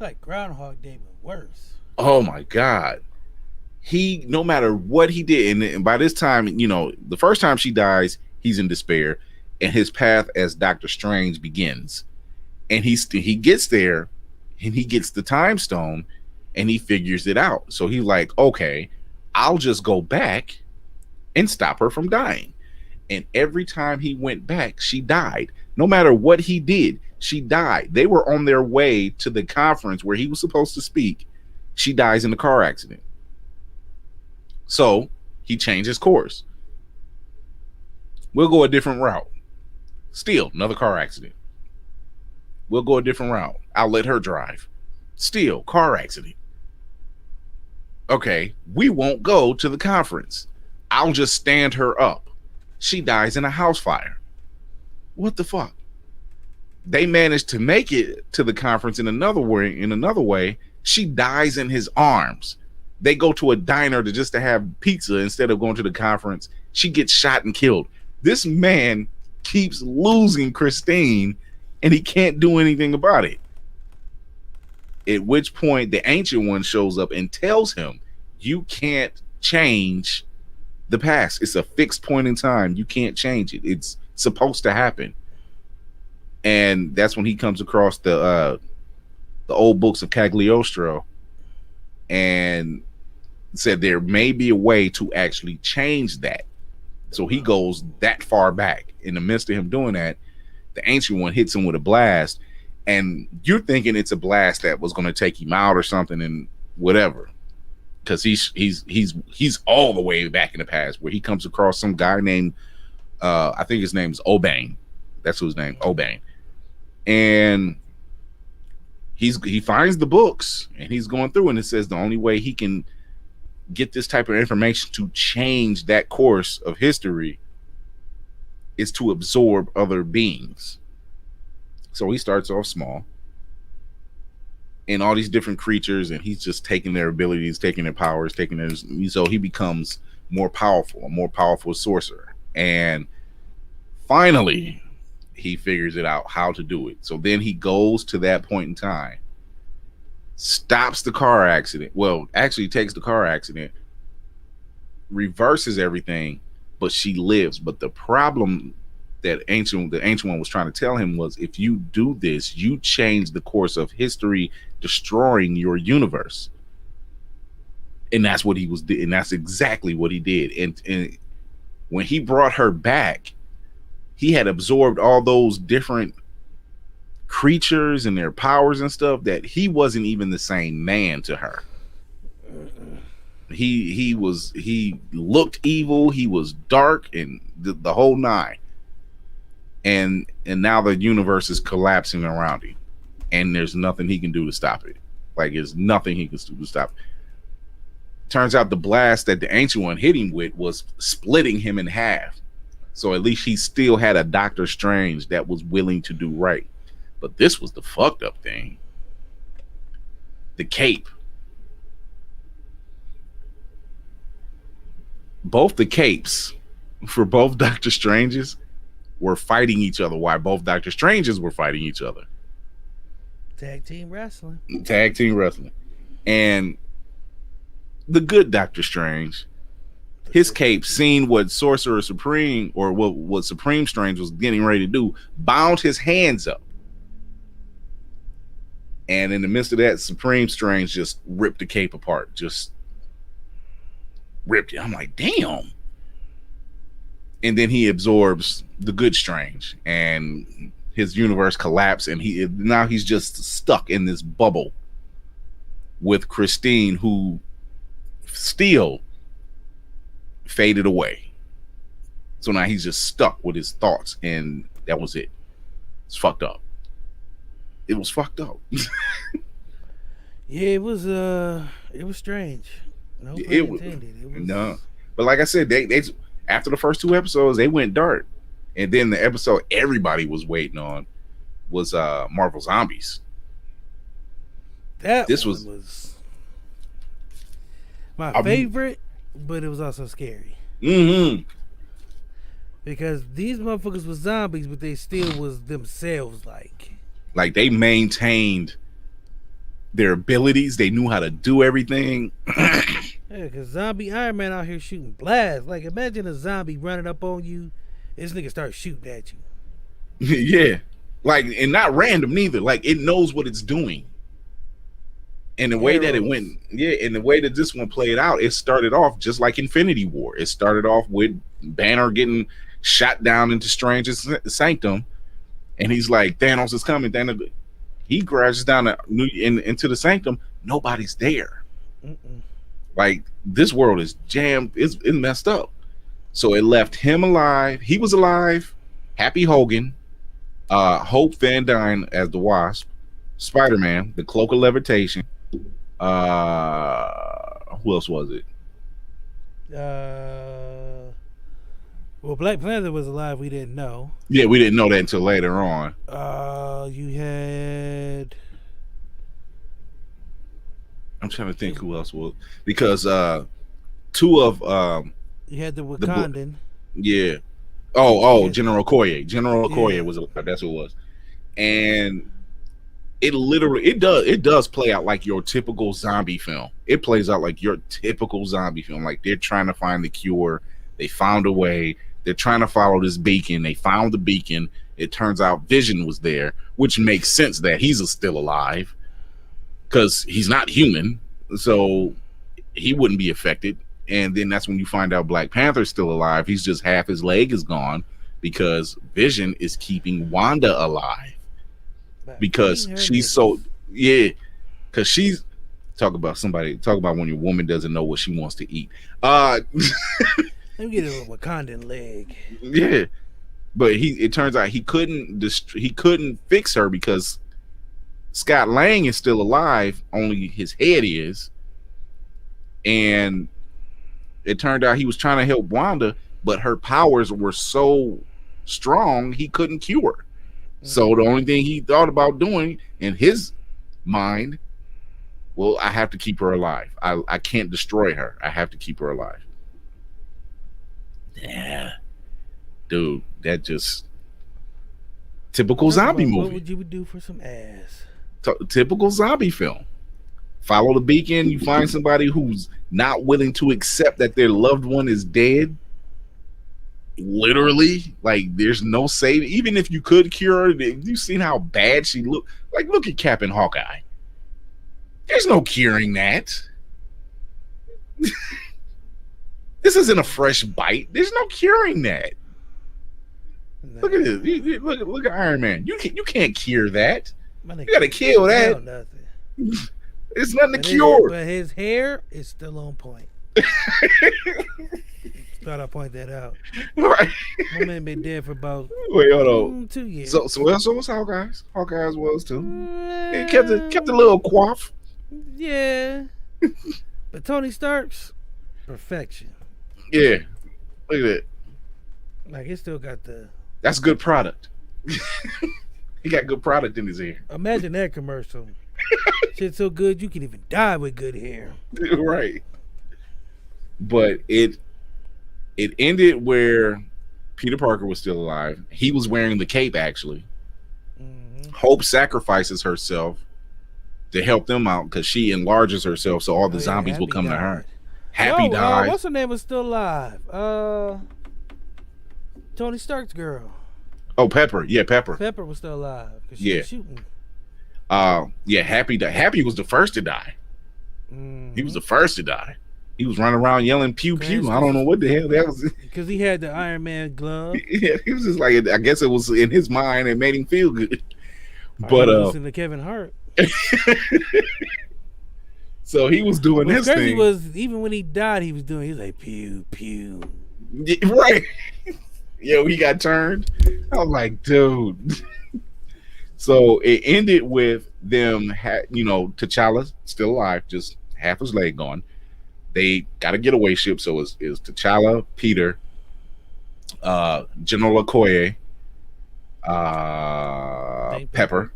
like Groundhog Day, but worse. Oh my God. He, no matter what he did, and by this time, you know, the first time she dies, he's in despair, and his path as Doctor Strange begins. And he gets there, and he gets the time stone, and he figures it out. So he's like, okay, I'll just go back and stop her from dying. And every time he went back, she died. No matter what he did, she died. They were on their way to the conference where he was supposed to speak. She dies in the car accident. So he changes course. We'll go a different route. Still, another car accident. We'll go a different route. I'll let her drive. Still, car accident. Okay, we won't go to the conference. I'll just stand her up. She dies in a house fire. What the fuck? They managed to make it to the conference in another way. She dies in his arms. They go to a diner to have pizza instead of going to the conference. She gets shot and killed. This man keeps losing Christine, and he can't do anything about it. At which point the Ancient One shows up and tells him, you can't change the past. It's a fixed point in time. You can't change it. It's supposed to happen. And that's when he comes across the old books of Cagliostro and said there may be a way to actually change that. So he goes that far back. In the midst of him doing that, the Ancient One hits him with a blast, and you're thinking it's a blast that was going to take him out or something, and whatever, because he's all the way back in the past, where he comes across some guy named I think his name's Obane. That's his name, Obane, and he finds the books, and he's going through, and it says the only way he can get this type of information to change that course of history is to absorb other beings. So he starts off small and all these different creatures, and he's just taking their abilities, taking their powers, so he becomes a more powerful sorcerer. And finally he figures it out how to do it. So then he goes to that point in time, stops the car accident. Well, actually takes the car accident, reverses everything, but she lives. But the problem that the Ancient One was trying to tell him was, if you do this, you change the course of history, destroying your universe. And that's what he was doing. And that's exactly what he did. And when he brought her back, he had absorbed all those different creatures and their powers and stuff, that he wasn't even the same man to her. He looked evil, he was dark, and the whole nine. And now the universe is collapsing around him, and there's nothing he can do to stop it. Like, there's nothing he can do to stop it. Turns out the blast that the Ancient One hit him with was splitting him in half. So at least he still had a Doctor Strange that was willing to do right. But this was the fucked up thing. The cape. Both the capes for both Doctor Stranges were fighting each other, while both Doctor Stranges were fighting each other. Tag team wrestling. And the good Doctor Strange his cape, seen what Sorcerer Supreme or what Supreme Strange was getting ready to do, bound his hands up. And in the midst of that, Supreme Strange just ripped the cape apart. Just ripped it. I'm like, damn. And then he absorbs the good Strange, and his universe collapsed, and he's just stuck in this bubble with Christine, who still faded away. So now he's just stuck with his thoughts, and that was it. It's fucked up. It was fucked up. Yeah, it was strange. No pun intended. It was... No, but like I said, they after the first 2 episodes, they went dark, and then the episode everybody was waiting on was Marvel Zombies. This was my favorite, but it was also scary. Mm-hmm. Because these motherfuckers was zombies, but they still was themselves. Like they maintained their abilities. They knew how to do everything. Yeah, because zombie Iron Man out here shooting blasts. Like, imagine a zombie running up on you. This nigga starts shooting at you. Yeah. Like, and not random neither. Like, it knows what it's doing. And the way that it went, and the way that this one played out, it started off just like Infinity War. It started off with Banner getting shot down into Strange's sanctum. And he's like, Thanos is coming. Thanos, he crashes down into the sanctum. Nobody's there. Mm-mm. Like, this world is jammed. It's messed up. So it left him alive. He was alive. Happy Hogan. Hope Van Dyne as the Wasp. Spider-Man, the Cloak of Levitation. Who else was it? Well, Black Panther was alive. We didn't know. Yeah, we didn't know that until later on. You had... I'm trying to think who else was, because 2 of you had the Wakandan. Yeah. Oh, General Okoye. General Okoye was alive. That's who it was. And it does play out like your typical zombie film. It plays out like your typical zombie film. Like, they're trying to find the cure. They found a way. They're trying to follow this beacon. They found the beacon. It turns out Vision was there, which makes sense that he's still alive because he's not human, so he wouldn't be affected. And then that's when you find out Black Panther's still alive. He's just half his leg is gone because Vision is keeping Wanda alive. Because she's so because she's talk about when your woman doesn't know what she wants to eat. Let me get a Wakandan leg. Yeah, but it turns out he couldn't fix her because Scott Lang is still alive, only his head is. And it turned out he was trying to help Wanda, but her powers were so strong he couldn't cure her. So the only thing he thought about doing in his mind, well, I have to keep her alive. I can't destroy her. I have to keep her alive. Yeah. Dude, that just typical zombie movie. What would you do for some ass? Typical zombie film. Follow the beacon, you find somebody who's not willing to accept that their loved one is dead. Literally, like, there's no save. Even if you could cure her, you've seen how bad she looked. Like, look at Cap and Hawkeye. There's no curing that. This isn't a fresh bite. There's no curing that. No. Look at this. Look at Iron Man. You can't cure that. You gotta kill that. Nothing. It's nothing to cure. But his hair is still on point. Thought I'd point that out. Right. My man been dead for about 2 years. So was Hawkeye's. Hawkeye's was too. It kept a little quaff. Yeah. But Tony Stark's perfection. Yeah. Look at it. Like, it still got the... That's good product. He got good product in his hair. Imagine that commercial. Shit's so good you can even die with good hair. Right. But it ended where Peter Parker was still alive. He was wearing the cape, actually. Mm-hmm. Hope sacrifices herself to help them out because she enlarges herself so all the zombies will come to her. Happy died. What's her name was still alive? Tony Stark's girl. Oh, Pepper. Yeah, Pepper. Pepper was still alive. She was shooting. Yeah, Happy died. Happy was the first to die. He was the first to die. He was running around yelling pew pew. I don't know what the hell that was. Because he had the Iron Man glove. Yeah, he was just like, I guess it was in his mind and made him feel good. But listen to Kevin Hart. So he was doing his crazy thing. Was even when he died, he was like pew pew. Yeah, right. Yo, he got turned. I was like, dude. So it ended with them, T'Challa still alive, just half his leg gone. They got a getaway ship, so it's T'Challa, Peter, General Okoye, Pepper,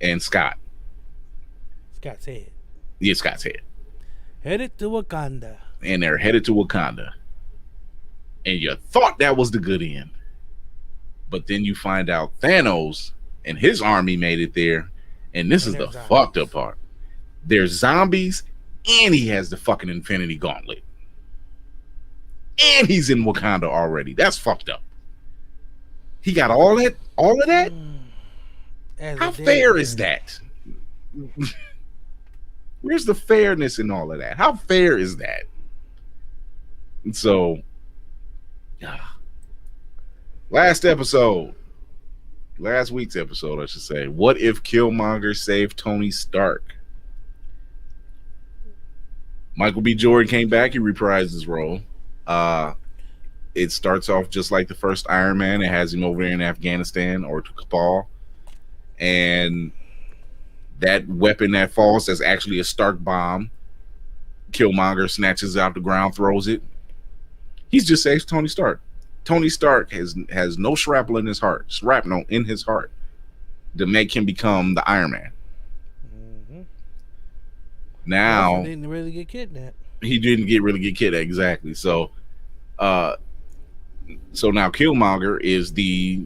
and Scott. Scott's head. Yeah, Scott's head. Headed to Wakanda. And they're headed to Wakanda. And you thought that was the good end. But then you find out Thanos and his army made it there. And this is the fucked up part. There's zombies, and he has the fucking Infinity Gauntlet. And he's in Wakanda already. That's fucked up. He got all of that? How fair is that? Where's the fairness in all of that? How fair is that? And so, last week's episode, I should say. What if Killmonger saved Tony Stark? Michael B. Jordan came back. He reprised his role. It starts off just like the first Iron Man. It has him over there in Afghanistan or to Kabul. And that weapon that falls, that's actually a Stark bomb. Killmonger snatches it out the ground, throws it. He's just saves Tony Stark. Tony Stark has no shrapnel in his heart to make him become the Iron Man. Now he didn't really get kidnapped. He didn't really get kidnapped, exactly. So now Killmonger is the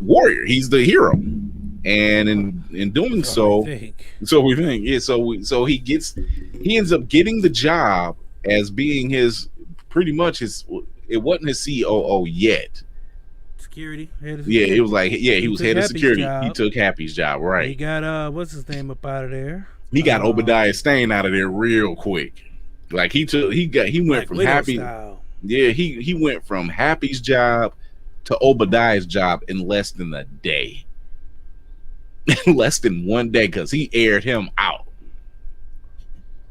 warrior. He's the hero, and in doing so we think. Yeah, so he ends up getting the job as being his pretty much his. It wasn't his COO yet. Security. It was like he was head of security. Job. He took Happy's job, right? He got what's his name up out of there. He got Obadiah Stane out of there real quick. Like he went from Happy. Style. Yeah, he went from Happy's job to Obadiah's job in less than a day. Less than 1 day, because he aired him out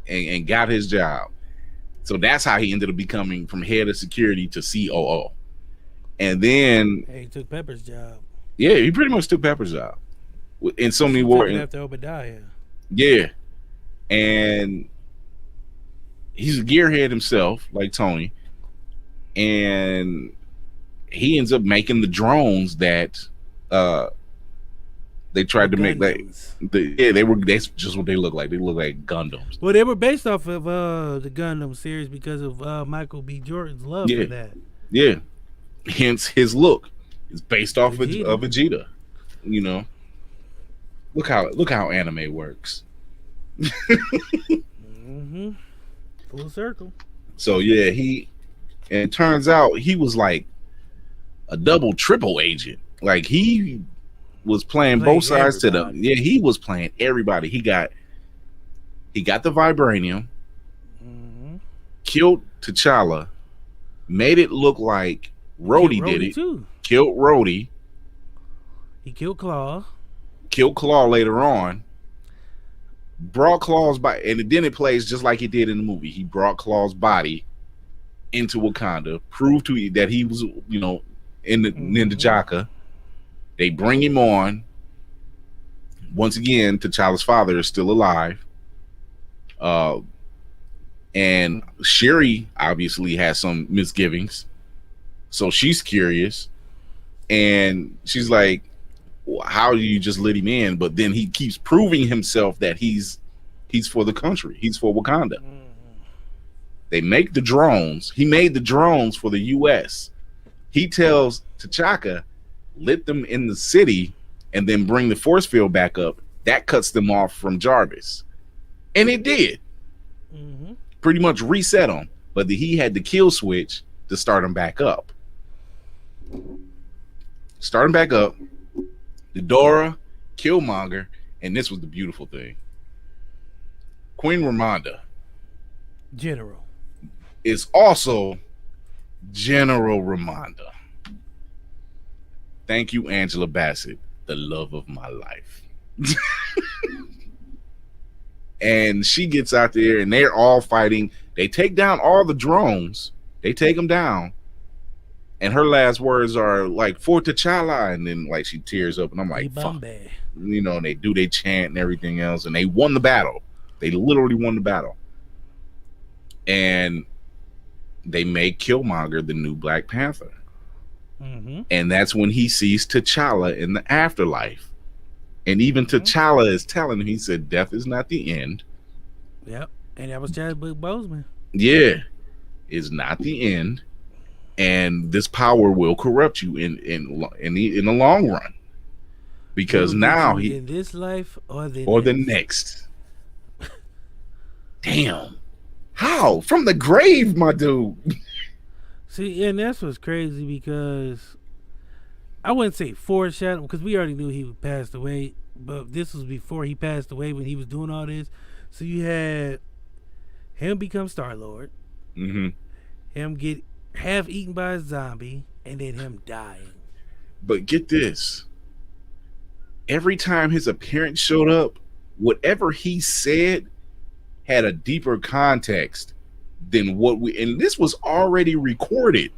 and got his job. So that's how he ended up becoming from head of security to COO. And then he took Pepper's job. Yeah, he pretty much took Pepper's job. In so many words. After Obadiah. Yeah. And he's a gearhead himself, like Tony. And he ends up making the drones that they tried to make. That's just what they look like. They look like Gundams. Well, they were based off of the Gundam series because of Michael B. Jordan's love for that. Yeah. Hence his look. It's based off of Vegeta. You know. Look how anime works. Full circle. So yeah, and it turns out he was like a double triple agent. Like he was playing both sides everybody. He was playing everybody. He got the vibranium, killed T'Challa, made it look like Rhodey did it. Too. Killed Rhodey. He killed Claw. Killed Claw later on. Brought Claw's body, and then it plays just like he did in the movie. He brought Claw's body into Wakanda, proved to that he was, in the N'Jaka. They bring him on. Once again, T'Challa's father is still alive. And Shuri obviously has some misgivings. So she's curious. And she's like, how do you just let him in? But then he keeps proving himself that he's for the country. He's for Wakanda. They make the drones. He made the drones for the U.S. He tells T'Chaka, let them in the city and then bring the force field back up. That cuts them off from Jarvis. And it did. pretty much reset him, but he had the kill switch to start him back up. Start him back up. Ghidorah, Killmonger, and this was the beautiful thing. Queen Ramonda General is also General Ramonda. Thank you, Angela Bassett, the love of my life. And she gets out there and they're all fighting. They take down all the drones. They take them down. And her last words are like, for T'Challa. And then like she tears up and I'm like, fuck. You know, and they do their chant and everything else. And they won the battle. They literally won the battle. And they make Killmonger the new Black Panther. Mm-hmm. And that's when he sees T'Challa in the afterlife. And even T'Challa is telling him, he said, death is not the end. Yep. And that was Chadwick Boseman. Yeah. It's not the end. And this power will corrupt you in the long run. Because now he in this life or the next. Damn. How? From the grave, my dude. See, and that's what's crazy because I wouldn't say foreshadowing because we already knew he passed away, but this was before he passed away when he was doing all this. So you had him become Star-Lord, him get half eaten by a zombie, and then him dying. But get this. Every time his appearance showed up, whatever he said had a deeper context than what and this was already recorded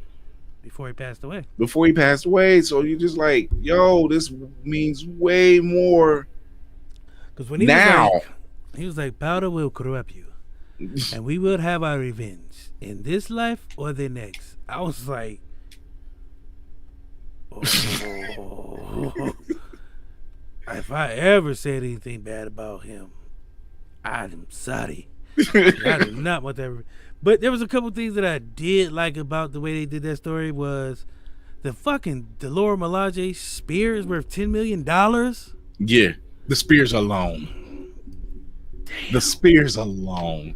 before he passed away. So you're just like, yo, this means way more. Because when he was like, powder will corrupt you, and we will have our revenge in this life or the next. I was like, oh. If I ever said anything bad about him, I'm sorry. I do not want that. But there was a couple things that I did like about the way they did that story was the fucking Laura Milaje spear is worth $10 million. Yeah, the spears alone. Damn. The spears alone.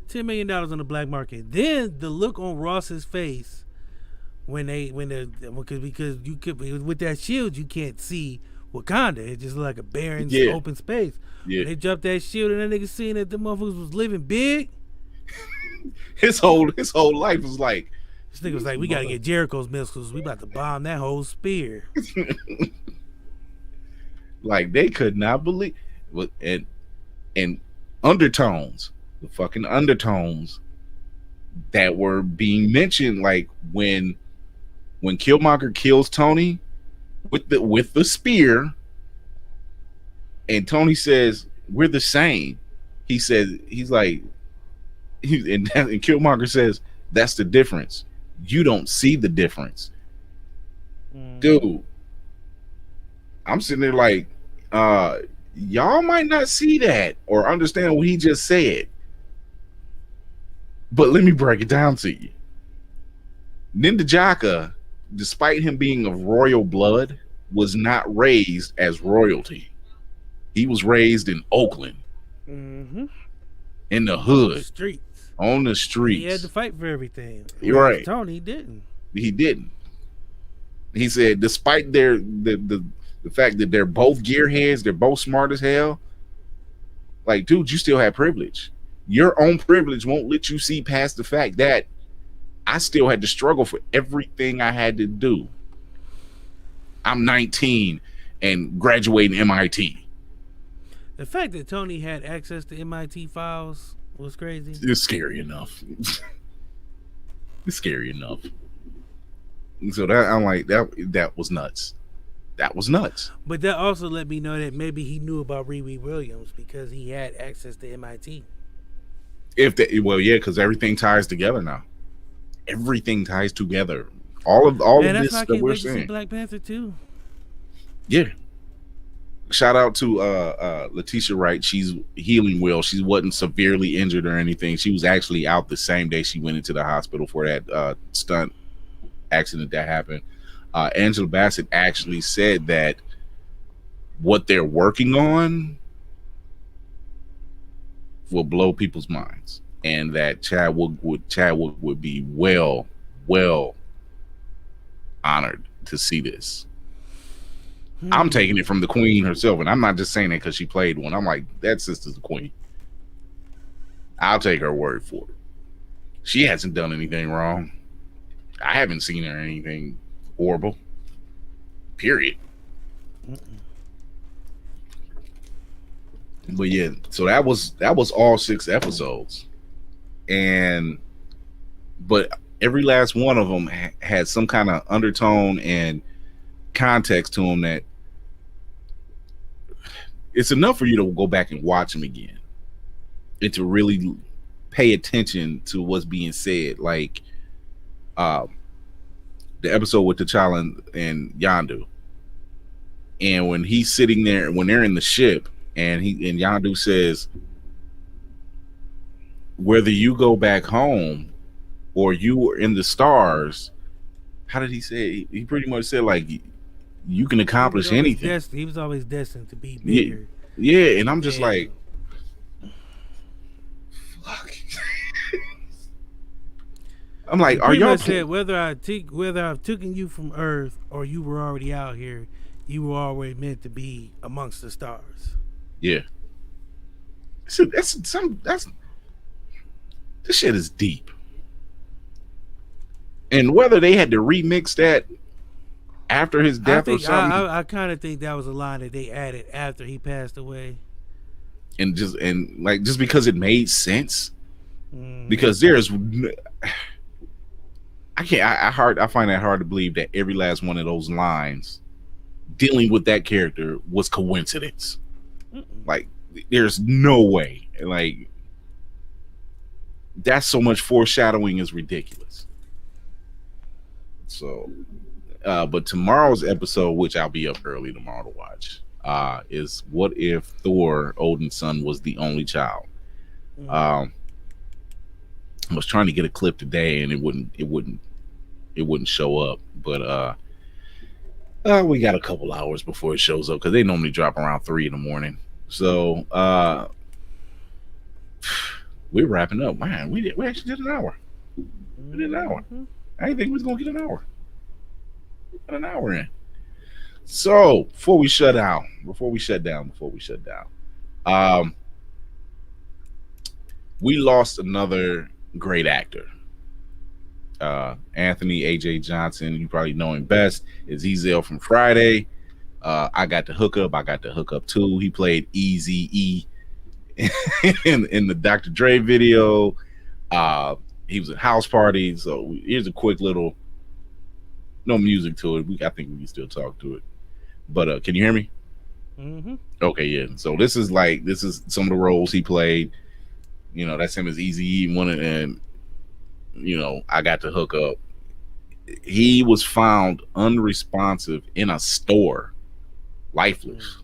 $10 million on the black market. Then the look on Ross's face because you could with that shield you can't see Wakanda. It just looked like a barren open space. Yeah. When they dropped that shield and that nigga seen that the motherfuckers was living big. His whole life was like, this nigga was like, we gotta get Jericho's missiles. We about to bomb that whole spear. Like they could not believe and undertones, the fucking undertones that were being mentioned, like when Killmonger kills Tony with the spear, and Tony says, we're the same. He says, and Killmonger says, that's the difference. You don't see the difference. Dude, I'm sitting there like, y'all might not see that or understand what he just said. But let me break it down to you. N'Jadaka, despite him being of royal blood, was not raised as royalty. He was raised in Oakland, in the hood, on the streets. He had to fight for everything. You're right. Tony didn't. He didn't. He said, despite the fact that they're both gearheads, they're both smart as hell. Like, dude, you still have privilege. Your own privilege won't let you see past the fact that I still had to struggle for everything I had to do. I'm 19 and graduating MIT. The fact that Tony had access to MIT files was crazy. It's scary enough. It's scary enough. So that I'm like, that was nuts. That was nuts. But that also let me know that maybe he knew about Riri Williams because he had access to MIT. Because everything ties together now. Everything ties together. All of this that we're seeing. Black Panther too. Yeah. Shout out to Letitia Wright. She's healing well. She wasn't severely injured or anything. She was actually out the same day she went into the hospital for that stunt accident that happened. Angela Bassett actually said that what they're working on will blow people's minds. and that Chadwick would be well honored to see this. I'm taking it from the queen herself, and I'm not just saying it because she played one. I'm like, that sister's the queen. I'll take her word for it. She hasn't done anything wrong. I haven't seen her anything horrible. Period. But yeah, so that was all 6 episodes, but every last one of them had some kind of undertone and context to them that it's enough for you to go back and watch them again and to really pay attention to what's being said. Like the episode with T'Challa and Yondu, and when he's sitting there, when they're in the ship, and Yondu says, whether you go back home or you are in the stars, how did he say? He pretty much said, like, you can accomplish anything. He was always destined to be bigger. Yeah, and I'm just like, fuck. I'm like, are y'all said whether I've taken you from Earth or you were already out here, you were already meant to be amongst the stars. Yeah. So this shit is deep. And whether they had to remix that after his death or something, I kind of think that was a line that they added after he passed away. And just because it made sense, because there's, I find that hard to believe that every last one of those lines dealing with that character was coincidence. Like, there's no way. Like, that's so much foreshadowing is ridiculous. So, but tomorrow's episode, which I'll be up early tomorrow to watch, is what if Thor, Odin's son, was the only child? I was trying to get a clip today, and it wouldn't show up. But we got a couple hours before it shows up because they normally drop around 3 a.m. So we're wrapping up. Man, we actually did an hour. We did an hour. I didn't think we was gonna get an hour. Got an hour in. So before we shut down, we lost another great actor. Anthony AJ Johnson, you probably know him best, is Ezel from Friday. I got the hookup too. He played Eazy-E in the Dr. Dre video. He was at House Party. So here's a quick little, no music to it. I think we can still talk to it. But can you hear me? Mm-hmm. Okay, yeah. So this is some of the roles he played. You know, that's him as Eazy-E. And I got the hookup. He was found unresponsive in a store, lifeless,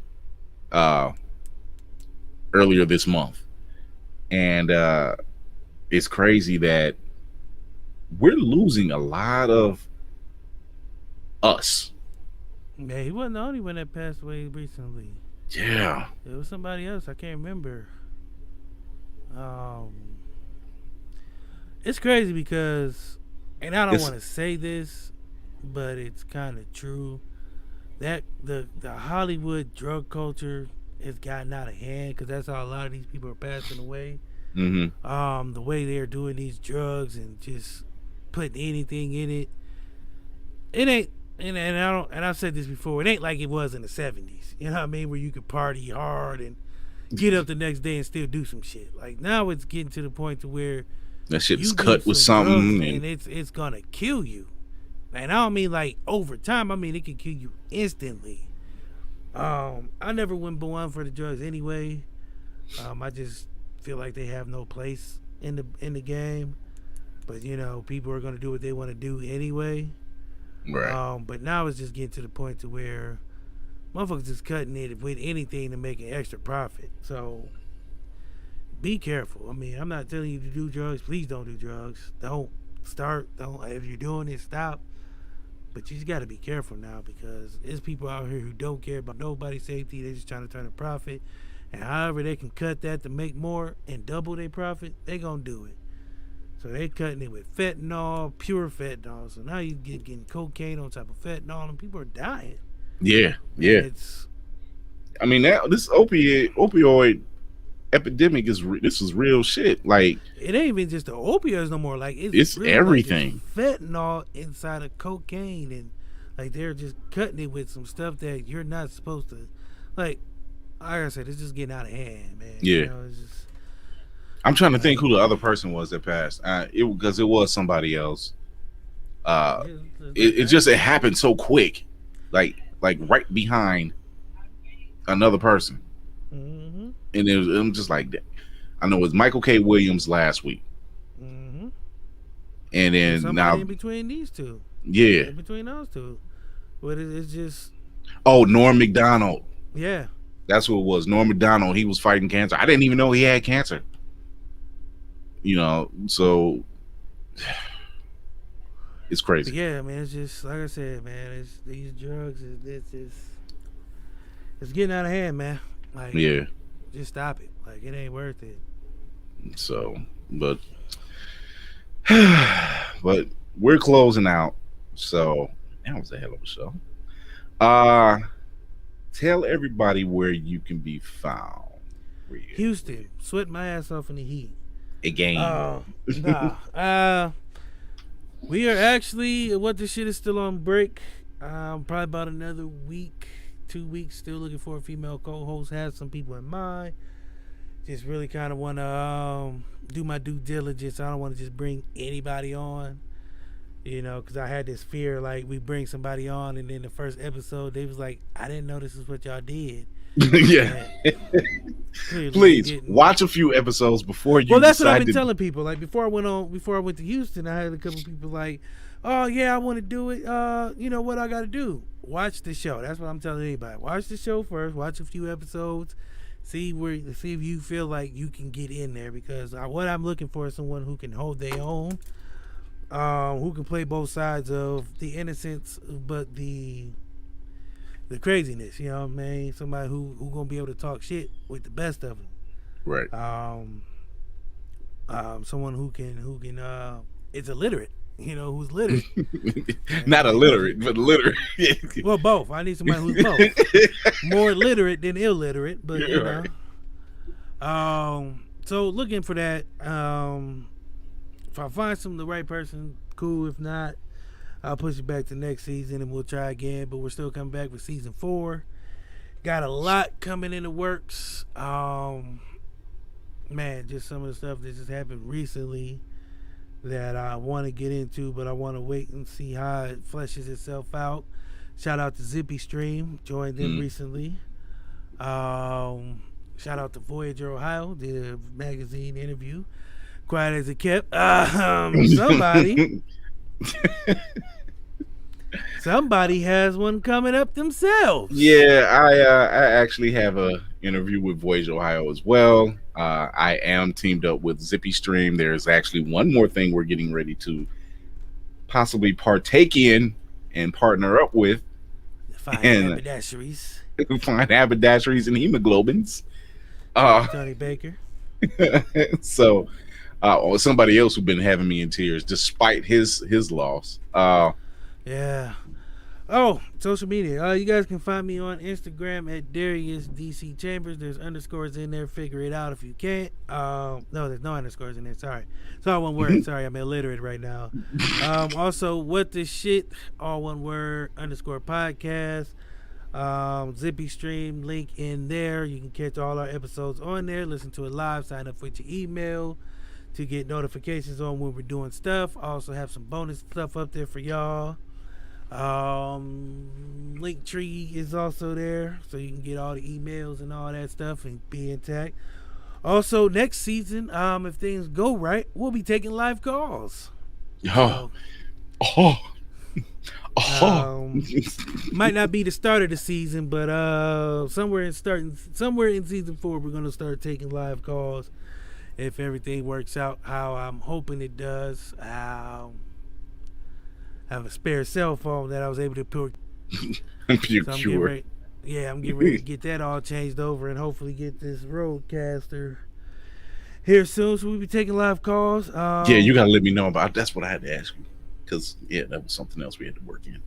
earlier this month. And it's crazy that we're losing a lot of us. Yeah, he wasn't the only one that passed away recently. Yeah. It was somebody else. I can't remember. It's crazy because, and I don't want to say this, but it's kind of true, that the Hollywood drug culture has gotten out of hand because that's how a lot of these people are passing away. Mm-hmm. The way they're doing these drugs and just putting anything in it. It ain't, and I've said this before, it ain't like it was in the 70s. You know what I mean? Where you could party hard and get up the next day and still do some shit. Like, now it's getting to the point to where that shit is cut with something, and it's gonna kill you. And I don't mean like over time. I mean it can kill you instantly. I never went one for the drugs anyway. I just feel like they have no place in the game. But people are gonna do what they want to do anyway. Right. But now it's just getting to the point to where motherfuckers is cutting it with anything to make an extra profit. So be careful. I mean, I'm not telling you to do drugs. Please don't do drugs. Don't start. If you're doing it, stop. But you just got to be careful now because there's people out here who don't care about nobody's safety. They're just trying to turn a profit. And however they can cut that to make more and double their profit, they gonna do it. So they cutting it with fentanyl, pure fentanyl. So now you getting cocaine on top of fentanyl, and people are dying. Yeah. It's, I mean, this opioid epidemic is real shit. Like, it ain't even just the opioids no more. Like it's really everything. Like fentanyl inside of cocaine, and like they're just cutting it with some stuff that you're not supposed to. Like I said, it's just getting out of hand, man. Yeah. You know, it's just, I'm trying to think who the other person was that passed. Because it was somebody else. It happened so quick, like right behind another person, and I'm just like, I know it was Michael K. Williams last week, and then somebody now in between these two, in between those two, but it's just Norm Macdonald. Yeah, that's who it was. Norm Macdonald. He was fighting cancer. I didn't even know he had cancer. You know, so it's crazy. But yeah, man, it's just like I said, man. It's these drugs. It's getting out of hand, man. Like, just stop it. Like, it ain't worth it. So, but we're closing out. So that was a hell of a show. Tell everybody where you can be found. Houston, sweat my ass off in the heat. Again. We are actually, what this shit is still on break. Probably about another week, 2 weeks. Still looking for a female co-host. Have some people in mind. Just really kind of want to do my due diligence. I don't want to just bring anybody on, you know, because I had this fear, like, we bring somebody on and then the first episode they was like, I didn't know this is what y'all did. Yeah. Please watch a few episodes before you. Well, that's what I've been telling people. Like before I went to Houston, I had a couple people like, "Oh yeah, I want to do it. You know what I got to do? Watch the show." That's what I'm telling anybody. Watch the show first. Watch a few episodes. See if you feel like you can get in there, because what I'm looking for is someone who can hold their own, who can play both sides of the innocence, but the craziness, you know what I mean? Somebody who gonna be able to talk shit with the best of them, right? Someone who can is illiterate, you know, who's literate. Not illiterate, but literate. Well, both. I need somebody who's both. More literate than illiterate, but you know. Right. So looking for that. If I find the right person, cool. If not, I'll push it back to next season and we'll try again. But we're still coming back with season 4. Got a lot coming in the works. Man, just some of the stuff that just happened recently that I want to get into, but I want to wait and see how it fleshes itself out. Shout out to Zippy Stream, joined them recently. Shout out to Voyager Ohio, did a magazine interview. Quiet as it kept. Somebody has one coming up themselves. Yeah, I actually have a interview with Voyager Ohio as well. I am teamed up with Zippy Stream. There's actually one more thing we're getting ready to possibly partake in and partner up with. Find haberdasheries. Find haberdasheries and hemoglobins. Tony Baker. So, somebody else who's been having me in tears despite his loss. Yeah. Oh, social media. You guys can find me on Instagram at Darius DC Chambers. There's underscores in there. Figure it out if you can't. No, there's no underscores in there. Sorry. It's all one word. Sorry, I'm illiterate right now. Also, what the shit? All one word. _podcast. Zippy Stream link in there. You can catch all our episodes on there. Listen to it live. Sign up with your email to get notifications on when we're doing stuff. I also have some bonus stuff up there for y'all. Linktree is also there, so you can get all the emails and all that stuff and be intact. Also, next season, if things go right, we'll be taking live calls. Might not be the start of the season, but somewhere in season 4, we're gonna start taking live calls if everything works out how I'm hoping it does. I have a spare cell phone that I was able to procure. Yeah, I'm getting ready to get that all changed over and hopefully get this Rodecaster here soon. So we'll be taking live calls. Yeah, you gotta let me know about. That's what I had to ask you, because that was something else we had to work in.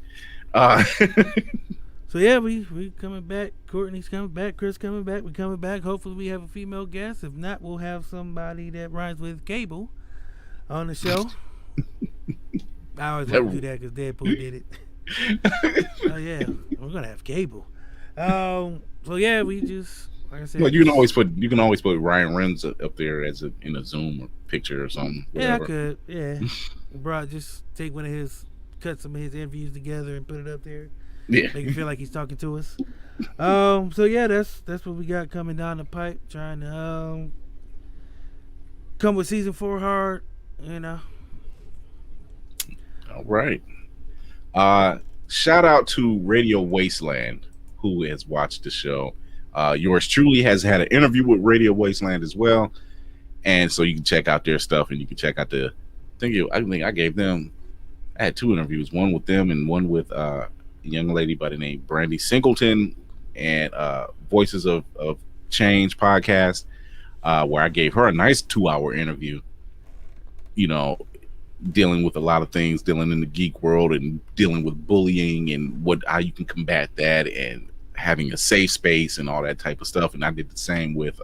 So yeah, we coming back. Courtney's coming back. Chris coming back. We coming back. Hopefully we have a female guest. If not, we'll have somebody that rhymes with Cable on the show. I always want to do that because Deadpool did it. Oh yeah, we're gonna have Cable. So yeah, we just like I said. Well, you can always put Ryan Reynolds up there as in a Zoom or picture or something. Yeah, whatever. I could. Yeah, bro, just take cut some of his interviews together and put it up there. Yeah, make it feel like he's talking to us. So yeah, that's what we got coming down the pipe. Trying to come with season 4 hard, you know. All right. Shout out to Radio Wasteland, who has watched the show. Yours truly has had an interview with Radio Wasteland as well, and so you can check out their stuff, and you can check out I think I gave them. I had 2 interviews, one with them and one with a young lady by the name Brandy Singleton, and Voices of Change podcast, where I gave her a nice 2-hour interview. You know, dealing with a lot of things, dealing in the geek world and dealing with bullying and how you can combat that and having a safe space and all that type of stuff. And I did the same with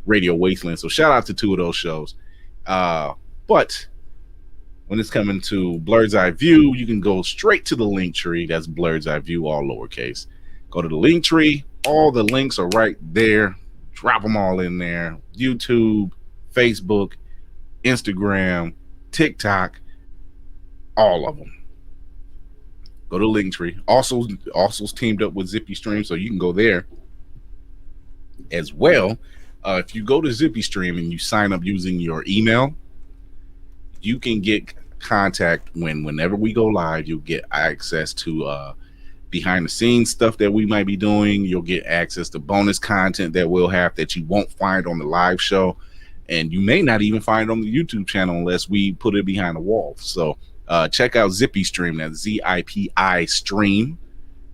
Radio Wasteland. So shout out to 2 of those shows. But when it's coming to Blurred's Eye View, you can go straight to the link tree. That's Blurred's Eye View, all lowercase. Go to the link tree. All the links are right there. Drop them all in there. YouTube, Facebook, Instagram, TikTok, all of them. Go to Linktree. Also teamed up with Zippy Stream, so you can go there as well. If you go to Zippy Stream and you sign up using your email, you can get contact whenever we go live. You'll get access to behind the scenes stuff that we might be doing. You'll get access to bonus content that we'll have that you won't find on the live show. And you may not even find it on the YouTube channel unless we put it behind the wall. So check out Zippy Stream. That's ZIPI Stream.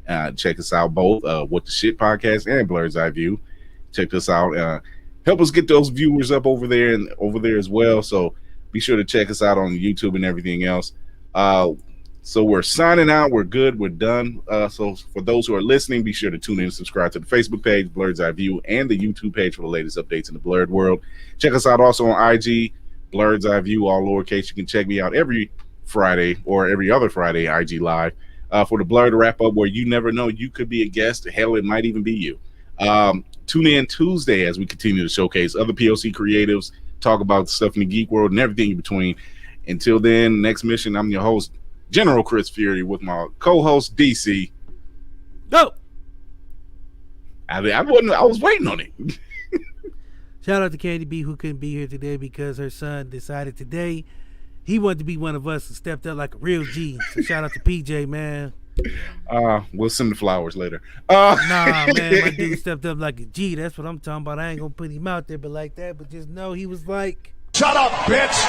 Check us out both. What the Shit Podcast and Blurred's Eye View. Check us out. Help us get those viewers up over there and over there as well. So be sure to check us out on YouTube and everything else. So we're signing out. We're good. We're done. So for those who are listening, be sure to tune in and subscribe to the Facebook page, Blurred's Eye View, and the YouTube page for the latest updates in the Blurred world. Check us out also on IG, Blurred's Eye View, all lowercase. You can check me out every Friday or every other Friday, IG Live, for the Blurred wrap up, where you never know, you could be a guest. Hell, it might even be you. Tune in Tuesday as we continue to showcase other POC creatives, talk about stuff in the geek world and everything in between. Until then, next mission, I'm your host, General Chris Fury, with my co-host DC. Go. I was waiting on it. Shout out to Candy B, who couldn't be here today because her son decided today he wanted to be one of us and stepped up like a real G. So shout out to PJ, man. We'll send the flowers later. Nah, man, my dude stepped up like a G. That's what I'm talking about. I ain't gonna put him out there, but like that. But just know he was like, "Shut up, bitch!"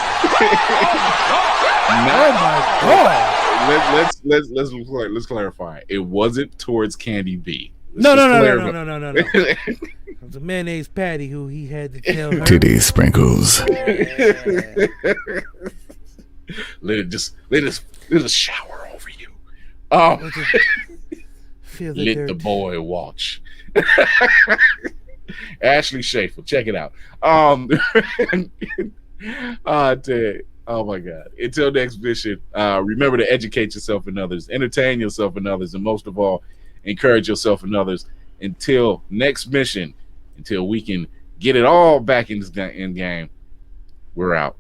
Oh my god! Let's clarify. It wasn't towards Candy B. No. It was a mayonnaise patty who he had to tell her. Titty sprinkles. Let us shower over you. Feel the let dirt. the boy watch. Ashley Schaefer, check it out. Ted. Oh my God. Until next mission, remember to educate yourself and others, entertain yourself and others, and most of all, encourage yourself and others. Until next mission, until we can get it all back in this game, we're out.